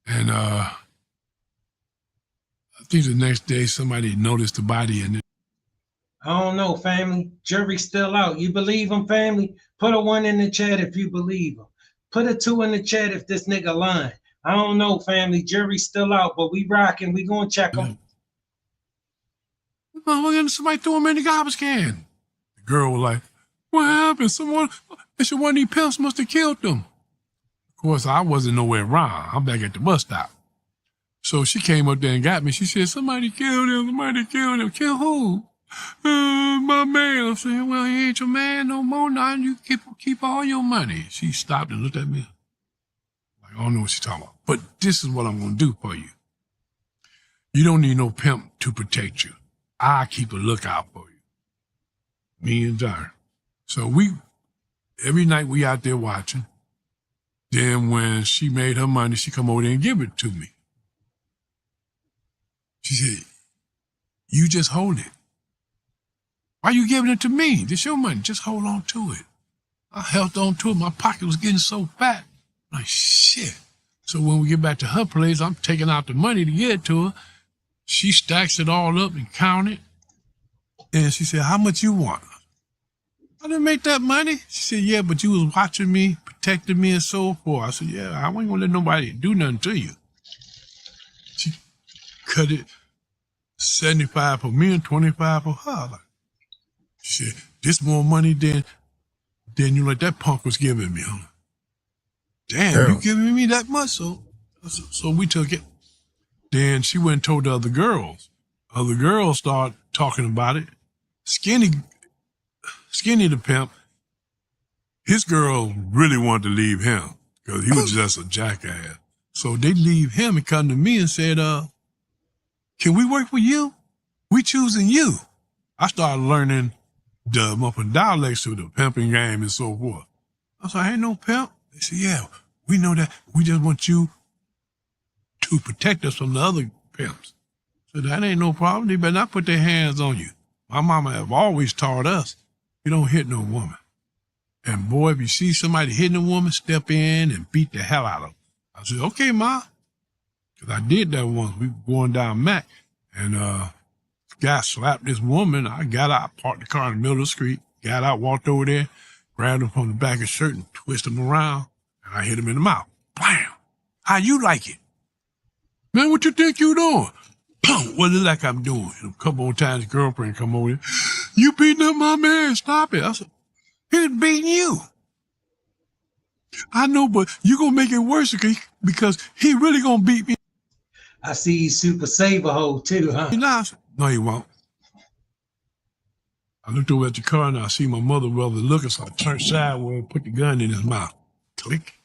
And I think the next day somebody noticed the body in it. I don't know, family. Jury's still out. You believe him, family? Put a 1 in the chat if you believe him. Put a 2 in the chat if this nigga lying. I don't know, family. Jury's still out, but we rocking. We gonna check him. Somebody threw him in the garbage can. The girl was like, what happened? One of these pimps must have killed them. Of course, I wasn't nowhere around. I'm back at the bus stop. So she came up there and got me. She said, somebody killed him. Somebody killed him. Kill who? My man. I said, well, he ain't your man no more. Now you keep all your money. She stopped and looked at me. Like, I don't know what she's talking about. But this is what I'm going to do for you. You don't need no pimp to protect you. I keep a lookout for you. Me and John. So every night we out there watching. Then when she made her money, she come over there and give it to me. She said, you just hold it. Why you giving it to me? This your money. Just hold on to it. I held on to it. My pocket was getting so fat. I'm like, shit. So when we get back to her place, I'm taking out the money to get it to her. She stacks it all up and count it. And she said, how much you want? I didn't make that money. She said, yeah, but you was watching me, protecting me and so forth. I said, yeah, I wasn't gonna let nobody do nothing to you. She cut it 75 for me and 25 for her. Like, she said, this more money than you like that punk was giving me. Huh? Damn, you giving me that much? So we took it. Then she went and told the other girls. Other girls started talking about it. Skinny the pimp, his girl really wanted to leave him because he was just a jackass. So they leave him and come to me and said, can we work for you? We choosing you. I started learning the muffin dialects of the pimping game and so forth. I said, I ain't no pimp. They said, yeah, we know that. We just want you to protect us from the other pimps. So that ain't no problem. They better not put their hands on you. My mama have always taught us, you don't hit no woman. And boy, if you see somebody hitting a woman, step in and beat the hell out of them. I said, okay, Ma. Because I did that once. We were going down Mac, and guy slapped this woman. I got out, parked the car in the middle of the street, got out, walked over there, grabbed him from the back of his shirt and twisted him around, and I hit him in the mouth. Blam! How you like it? Man, what you think you doing? What is it like I'm doing? And a couple of times, girlfriend come over here. You beating up my man. Stop it. I said, he's beating you. I know, but you going to make it worse because he really going to beat me. I see you super saver hole too, huh? No, he won't. I looked over at the car and I see my mother brother looking, so I turned sideways and put the gun in his mouth. Click.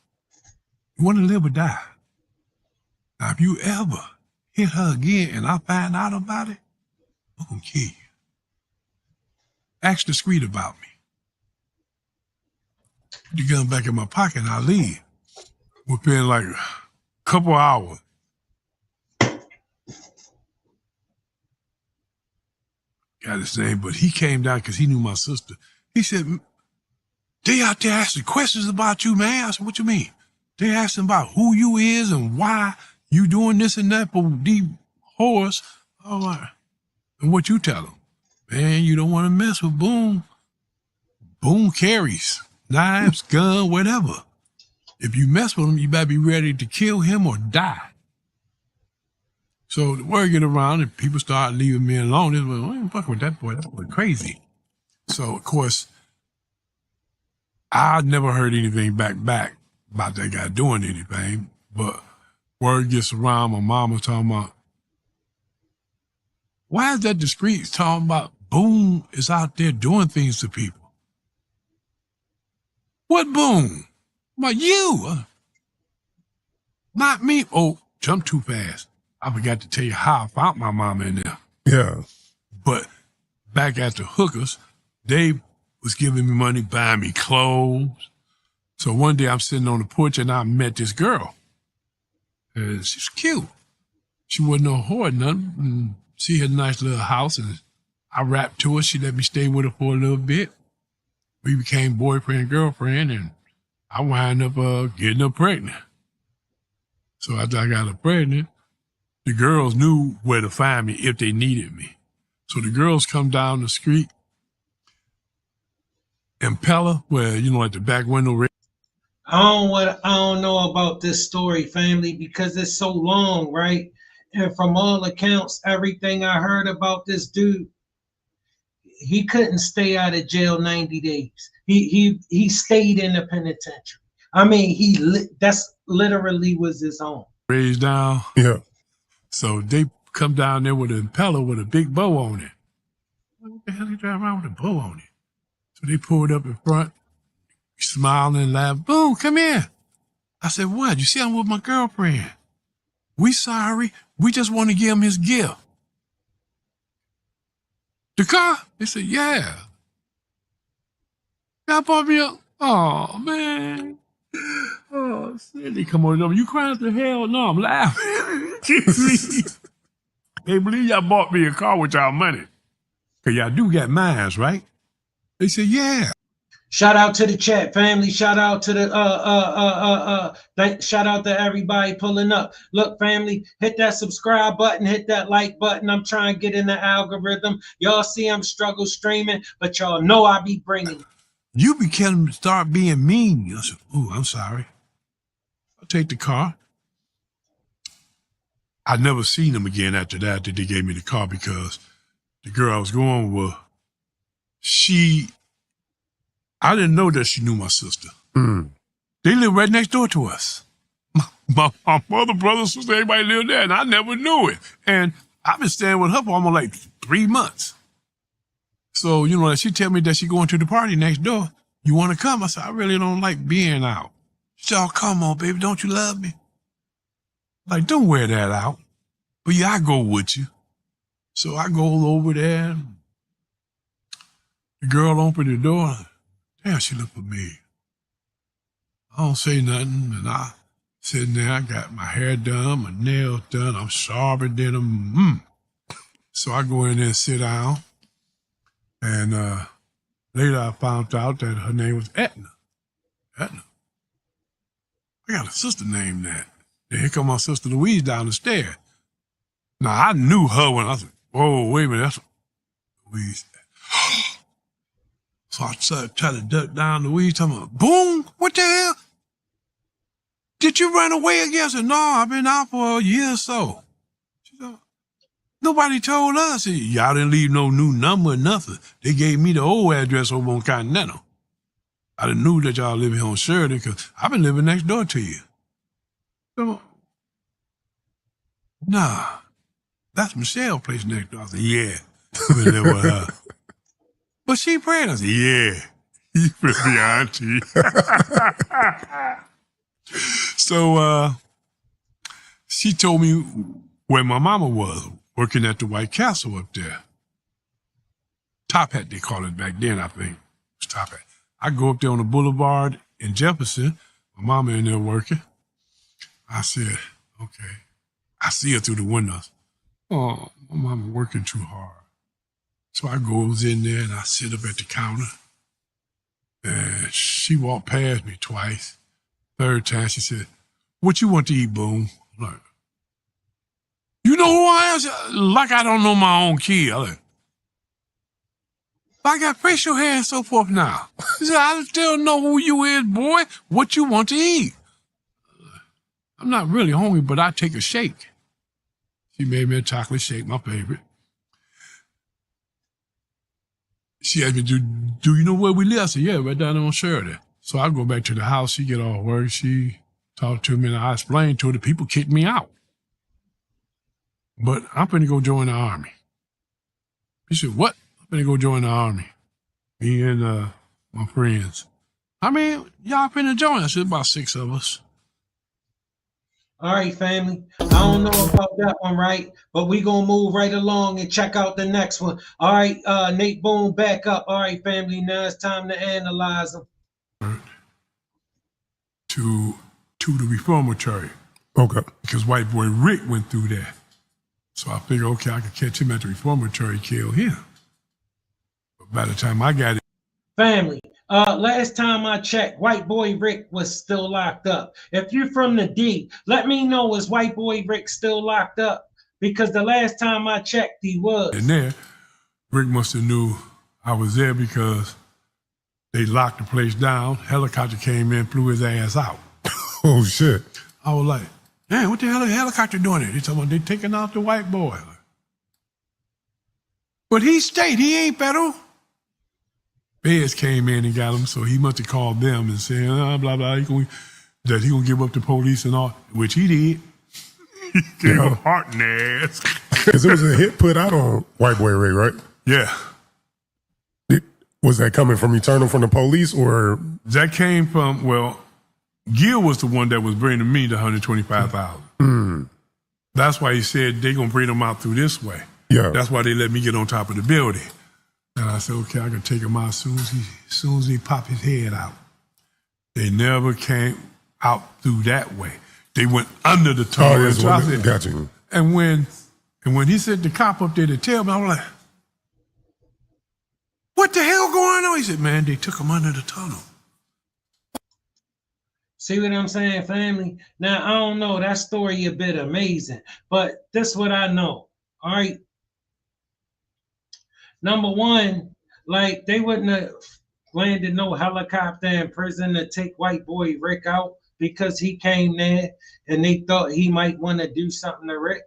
You want to live or die? Now, if you ever hit her again and I find out about it, I'm going to kill you. Ask discreet about me. Put the gun back in my pocket and I leave. Within like a couple hours. Got his name, but he came down because he knew my sister. He said, they out there asking questions about you, man. I said, what you mean? They asking about who you is and why you doing this and that for the horse. All right. And what you tell them? Man, you don't want to mess with Boone. Boone carries knives, gun, whatever. If you mess with him, you better be ready to kill him or die. So the word get around and people start leaving me alone. They was like, I ain't fucking with that boy. That boy crazy. So, of course, I never heard anything back about that guy doing anything. But word gets around, my mom was talking about, why is that the streets talking about Boone is out there doing things to people? What Boone? I'm like, you. Not me. Oh, jump too fast. I forgot to tell you how I found my mama in there. Yeah. But back at the hookers, they was giving me money, buying me clothes. So one day I'm sitting on the porch and I met this girl. And she's cute. She wasn't no whore or nothing. And she had a nice little house and I rapped to her. She let me stay with her for a little bit. We became boyfriend and girlfriend and I wound up getting her pregnant. So after I got her pregnant, the girls knew where to find me if they needed me. So the girls come down the street, Impella, where, at the back window. I don't know about this story, family, because it's so long, right? And from all accounts, everything I heard about this dude, he couldn't stay out of jail 90 days. He stayed in the penitentiary. I mean, that's literally was his own. Raised down. Yeah. So they come down there with an Impella with a big bow on it. What the hell they drive around with a bow on it? So they pulled up in front, smiling and laughing. Boom, come here. I said, what? You see, I'm with my girlfriend. We sorry. We just want to give him his gift. The car? They said, yeah. Y'all bought me up. Oh, man. Oh, Cindy, come on over. You crying to hell? No, I'm laughing. Can't believe y'all bought me a car with y'all money. Because y'all do got mines, right? They said, yeah. Shout out to the chat, family. Shout out to the shout out to everybody pulling up. Look, family, hit that subscribe button, hit that like button. I'm trying to get in the algorithm. Y'all see I'm struggle streaming, but y'all know I be bringing it. You became start being mean. I said, oh, I'm sorry. I'll take the car. I never seen them again after that they gave me the car because the girl I was going with, I didn't know that she knew my sister. Mm. They live right next door to us. My mother, brother, sister, everybody lived there, and I never knew it. And I've been staying with her for almost like 3 months. So, she tell me that she going to the party next door. You want to come? I said, I really don't like being out. She said, oh, come on, baby, don't you love me? Like, don't wear that out. But yeah, I go with you. So I go over there. The girl opened the door. Damn, she looked for me. I don't say nothing, and I sitting there, I got my hair done, my nails done, I'm sharper than them. So I go in there and sit down, and later I found out that her name was Etna. Etna. I got a sister named that. Then here come my sister Louise down the stairs. Now, I knew her when I said, whoa, wait a minute, that's Louise. So I tried to duck down Louise, talking about, Boom, what the hell? Did you run away again? I said, no, I've been out for a year or so. She said, nobody told us. Y'all didn't leave no new number or nothing. They gave me the old address over on Continental. I didn't know that y'all live here on Sheridan because I've been living next door to you. So, nah, that's Michelle's place next door. I said, yeah, I've been living with her. But she prayed. I said, yeah, you with me, auntie. So she told me where my mama was, working at the White Castle up there. Top Hat, they call it back then, I think. It's Top Hat. I go up there on the boulevard in Jefferson. My mama in there working. I said, okay. I see her through the windows. Oh, my mama working too hard. So I goes in there and I sit up at the counter. And she walked past me twice. Third time she said, what you want to eat, Boone? I'm like, you know who I am? She, like I don't know my own kid. I'm like got facial hair and so forth now. She said, I still know who you is, boy. What you want to eat? I'm not really hungry, but I take a shake. She made me a chocolate shake, my favorite. She asked me, do you know where we live? I said, yeah, right down on Sheridan. So I go back to the house. She get all work. She talked to me, and I explained to her the people kicked me out. But I'm finna go join the Army. She said, what? I'm finna go join the Army. Me and my friends. I mean, y'all finna join us. There's about 6 of us. All right, family. I don't know about that one, right? But we gonna move right along and check out the next one. All right, Nate Boone, back up. All right, family. Now it's time to analyze them. To the reformatory. Okay. Because white boy Rick went through that. So I figured, okay, I could catch him at the reformatory, kill him. But by the time I got it. Family, last time I checked, white boy Rick was still locked up. If you're from the D, let me know, is white boy Rick still locked up? Because the last time I checked, he was. And there, Rick must have knew I was there because they locked the place down. Helicopter came in, flew his ass out. Oh, shit. I was like, man, what the hell is the helicopter doing there? They told me they taking out the white boy. But he stayed. He ain't federal. Feds came in and got him, so he must have called them and said, blah, blah, that he gonna give up the police and all, which he did. He gave him heart in the ass. Because it was a hit put out on White Boy Ray, right? Yeah. Was that coming from Eternal from the police, or? That came from, well, Gil was the one that was bringing me the 125,000. Mm. That's why he said they gonna bring them out through this way. Yeah. That's why they let me get on top of the building. And I said, okay, I can take him out as soon as he pop his head out. They never came out through that way. They went under the tunnel. Got you. And when he said the cop up there to tell me, I was like, what the hell going on? He said, man, they took him under the tunnel. See what I'm saying, family? Now, I don't know, that story a bit amazing, but this is what I know, all right? Number one, like, they wouldn't have landed no helicopter in prison to take white boy Rick out because he came there and they thought he might want to do something to Rick.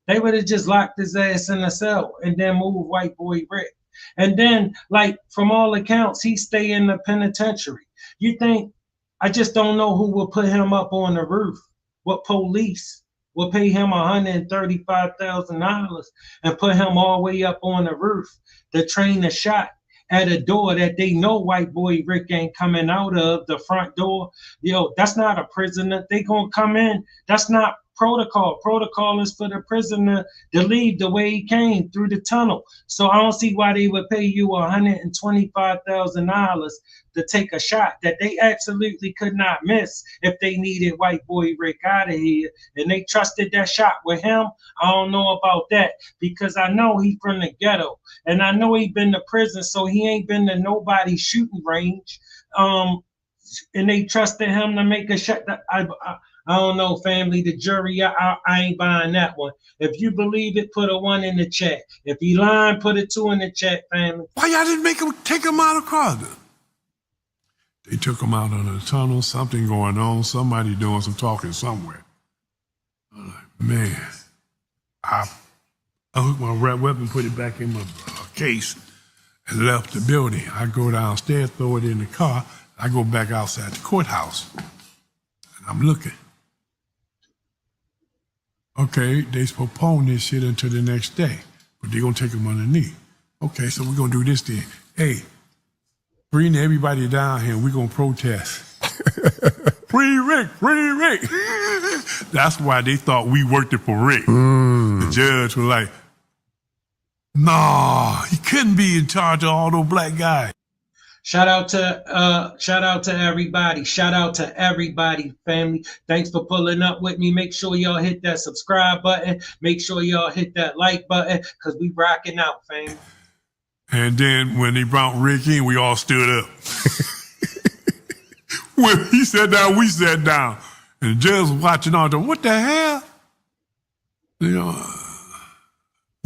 They would have just locked his ass in a cell and then moved white boy Rick. And then, like, from all accounts, he stay in the penitentiary. You think, I just don't know who will put him up on the roof. What police will pay him $135,000 and put him all the way up on the roof to train a shot at a door that they know white boy Rick ain't coming out of, the front door. Yo, that's not a prisoner. They gonna come in. That's not protocol. Protocol is for the prisoner to leave the way he came, through the tunnel. So I don't see why they would pay you $125,000 to take a shot that they absolutely could not miss if they needed white boy Rick out of here. And they trusted that shot with him. I don't know about that because I know he from the ghetto and I know he been to prison, so he ain't been to nobody's shooting range. And they trusted him to make a shot. I don't know, family. The jury, I ain't buying that one. If you believe it, put a 1 in the chat. If he lying, put a 2 in the chat, family. Why y'all didn't take him out of Crowder? They took him out under the tunnel. Something going on. Somebody doing some talking somewhere. I'm like, man, I hooked my rap weapon, put it back in my case, and left the building. I go downstairs, throw it in the car. I go back outside the courthouse, and I'm looking. Okay, they postpone this shit until the next day, but they're gonna take him underneath. Okay, so we're gonna do this then. Hey, bring everybody down here. We're gonna protest. Free Rick, free Rick. That's why they thought we worked it for Rick. The judge was like, nah, he couldn't be in charge of all those black guys. Shout out to everybody. Shout out to everybody, family. Thanks for pulling up with me. Make sure y'all hit that subscribe button. Make sure y'all hit that like button because we rocking out, fam. And then when they brought Rick in, we all stood up. When he sat down, we sat down. And the judge was watching all the, what the hell? You know,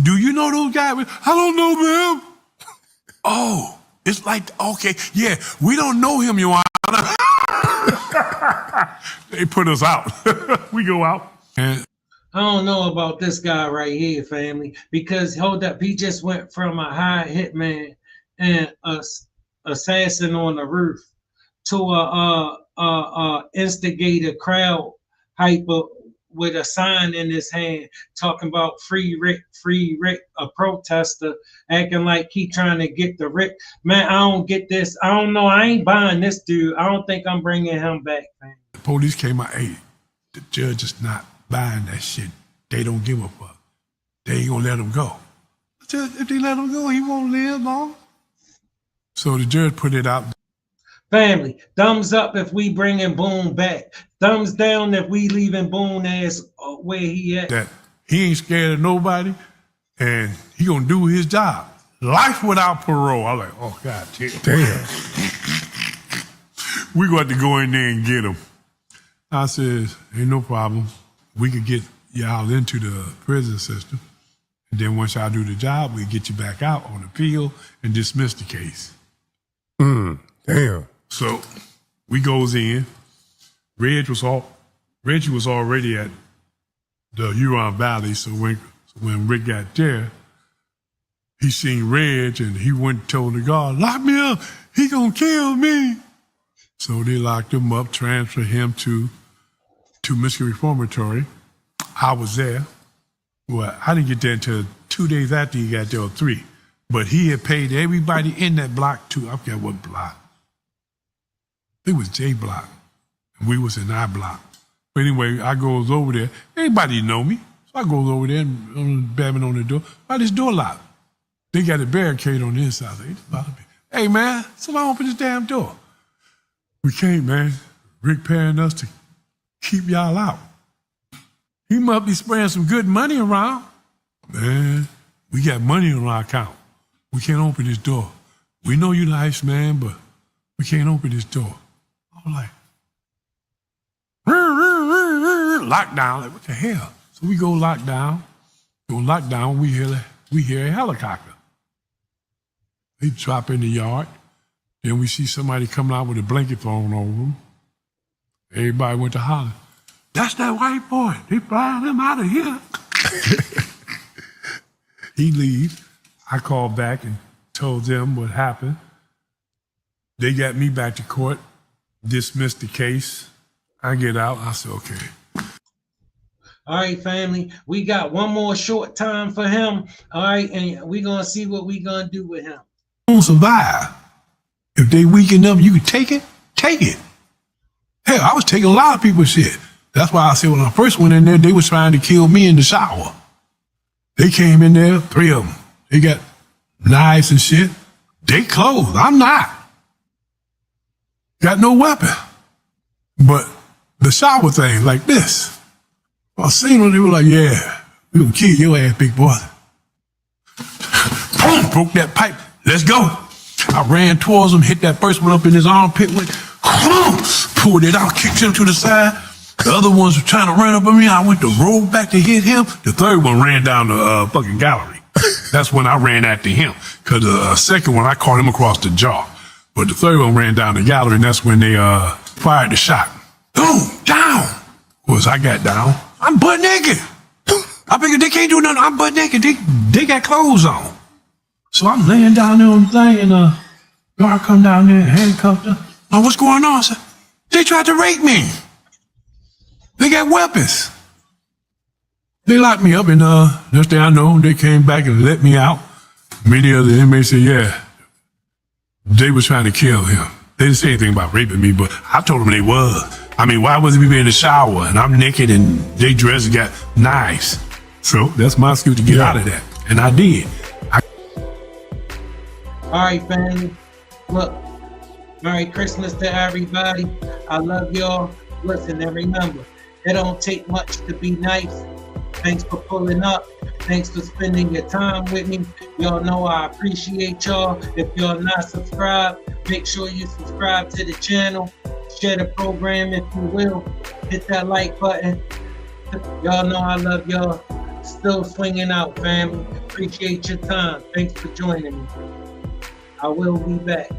do you know those guys? I don't know them. Oh. It's like, okay, yeah, we don't know him, Your Honor. They put us out. We go out. And I don't know about this guy right here, family, because hold up, he just went from a high hitman and a assassin on the roof to a instigator crowd hyper with a sign in his hand talking about free Rick, a protester acting like he trying to get the Rick. Man, I don't get this. I don't know. I ain't buying this dude. I don't think I'm bringing him back, man. The police came out, hey, the judge is not buying that shit. They don't give a fuck. They ain't gonna let him go. If they let him go, he won't live long. So the judge put it out. Family, thumbs up if we bringing Boone back. Thumbs down if we leaving Boone as where he at. That he ain't scared of nobody, and he gonna do his job. Life without parole. I'm like, oh God damn. We got to go in there and get him. I says, ain't no problem. We could get y'all into the prison system, and then once y'all do the job, we get you back out on appeal and dismiss the case. Damn. So we goes in. Reggie was already at the Huron Valley, so when Rick got there, he seen Reg and he went and told the guard, lock me up, he gonna kill me. So they locked him up, transferred him to Michigan Reformatory. I was there. Well, I didn't get there until 2 days after he got there, or 3. But he had paid everybody in that block too. I forget what block. It was J block. And we was in I block. But anyway, I goes over there. Everybody know me. So I goes over there and bamming on the door. Why this door locked? They got a barricade on the inside. They just bother me. Hey man, somebody open this damn door. We can't, man. Rick paying us to keep y'all out. He must be spraying some good money around. Man, we got money on our account. We can't open this door. We know you nice, man, but we can't open this door. I'm like, lockdown. Like, what the hell? So we go lockdown. We hear a helicopter. They drop in the yard. Then we see somebody coming out with a blanket thrown over them. Everybody went to holler. That's that white boy. They flying him out of here. He leaves. I called back and told them what happened. They got me back to court, dismissed the case. I get out. I said, okay. All right, family. We got one more short time for him. All right, and we're going to see what we're going to do with him. Don't survive. If they weak enough, you can take it, take it. Hell, I was taking a lot of people's shit. That's why I said when I first went in there, they was trying to kill me in the shower. They came in there, 3 of them. They got knives and shit. They closed. I'm not. Got no weapon. But the shower thing, like this. I seen them, they were like, yeah, we gonna kill your ass, big boy. Boom, broke that pipe. Let's go. I ran towards him, hit that first one up in his armpit, went, pulled it out, kicked him to the side. The other ones were trying to run up on me. I went to roll back to hit him. The third one ran down the fucking gallery. That's when I ran after him. Because the second one, I caught him across the jaw. But the third one ran down the gallery, and that's when they fired the shot. Boom, down. Of course, I got down. I'm butt naked. I figured they can't do nothing. I'm butt naked. They got clothes on. So I'm laying down there on the thing, and guard come down there and handcuffed her. Oh, what's going on? I said, they tried to rape me. They got weapons. They locked me up, and next thing I know, they came back and let me out. Many of the inmates said, yeah, they was trying to kill him. They didn't say anything about raping me, but I told them they was. I mean, why wasn't we in the shower and I'm naked and they dressed and got knives? So that's my excuse to get out of that, and I did. All right, family. Look, Merry Christmas to everybody. I love y'all. Listen, and remember, it don't take much to be nice. Thanks for pulling up. Thanks for spending your time with me. Y'all know I appreciate y'all. If y'all not subscribed, make sure you subscribe to the channel. Share the program if you will. Hit that like button. Y'all know I love y'all. Still swinging out, family. Appreciate your time. Thanks for joining me. I will be back.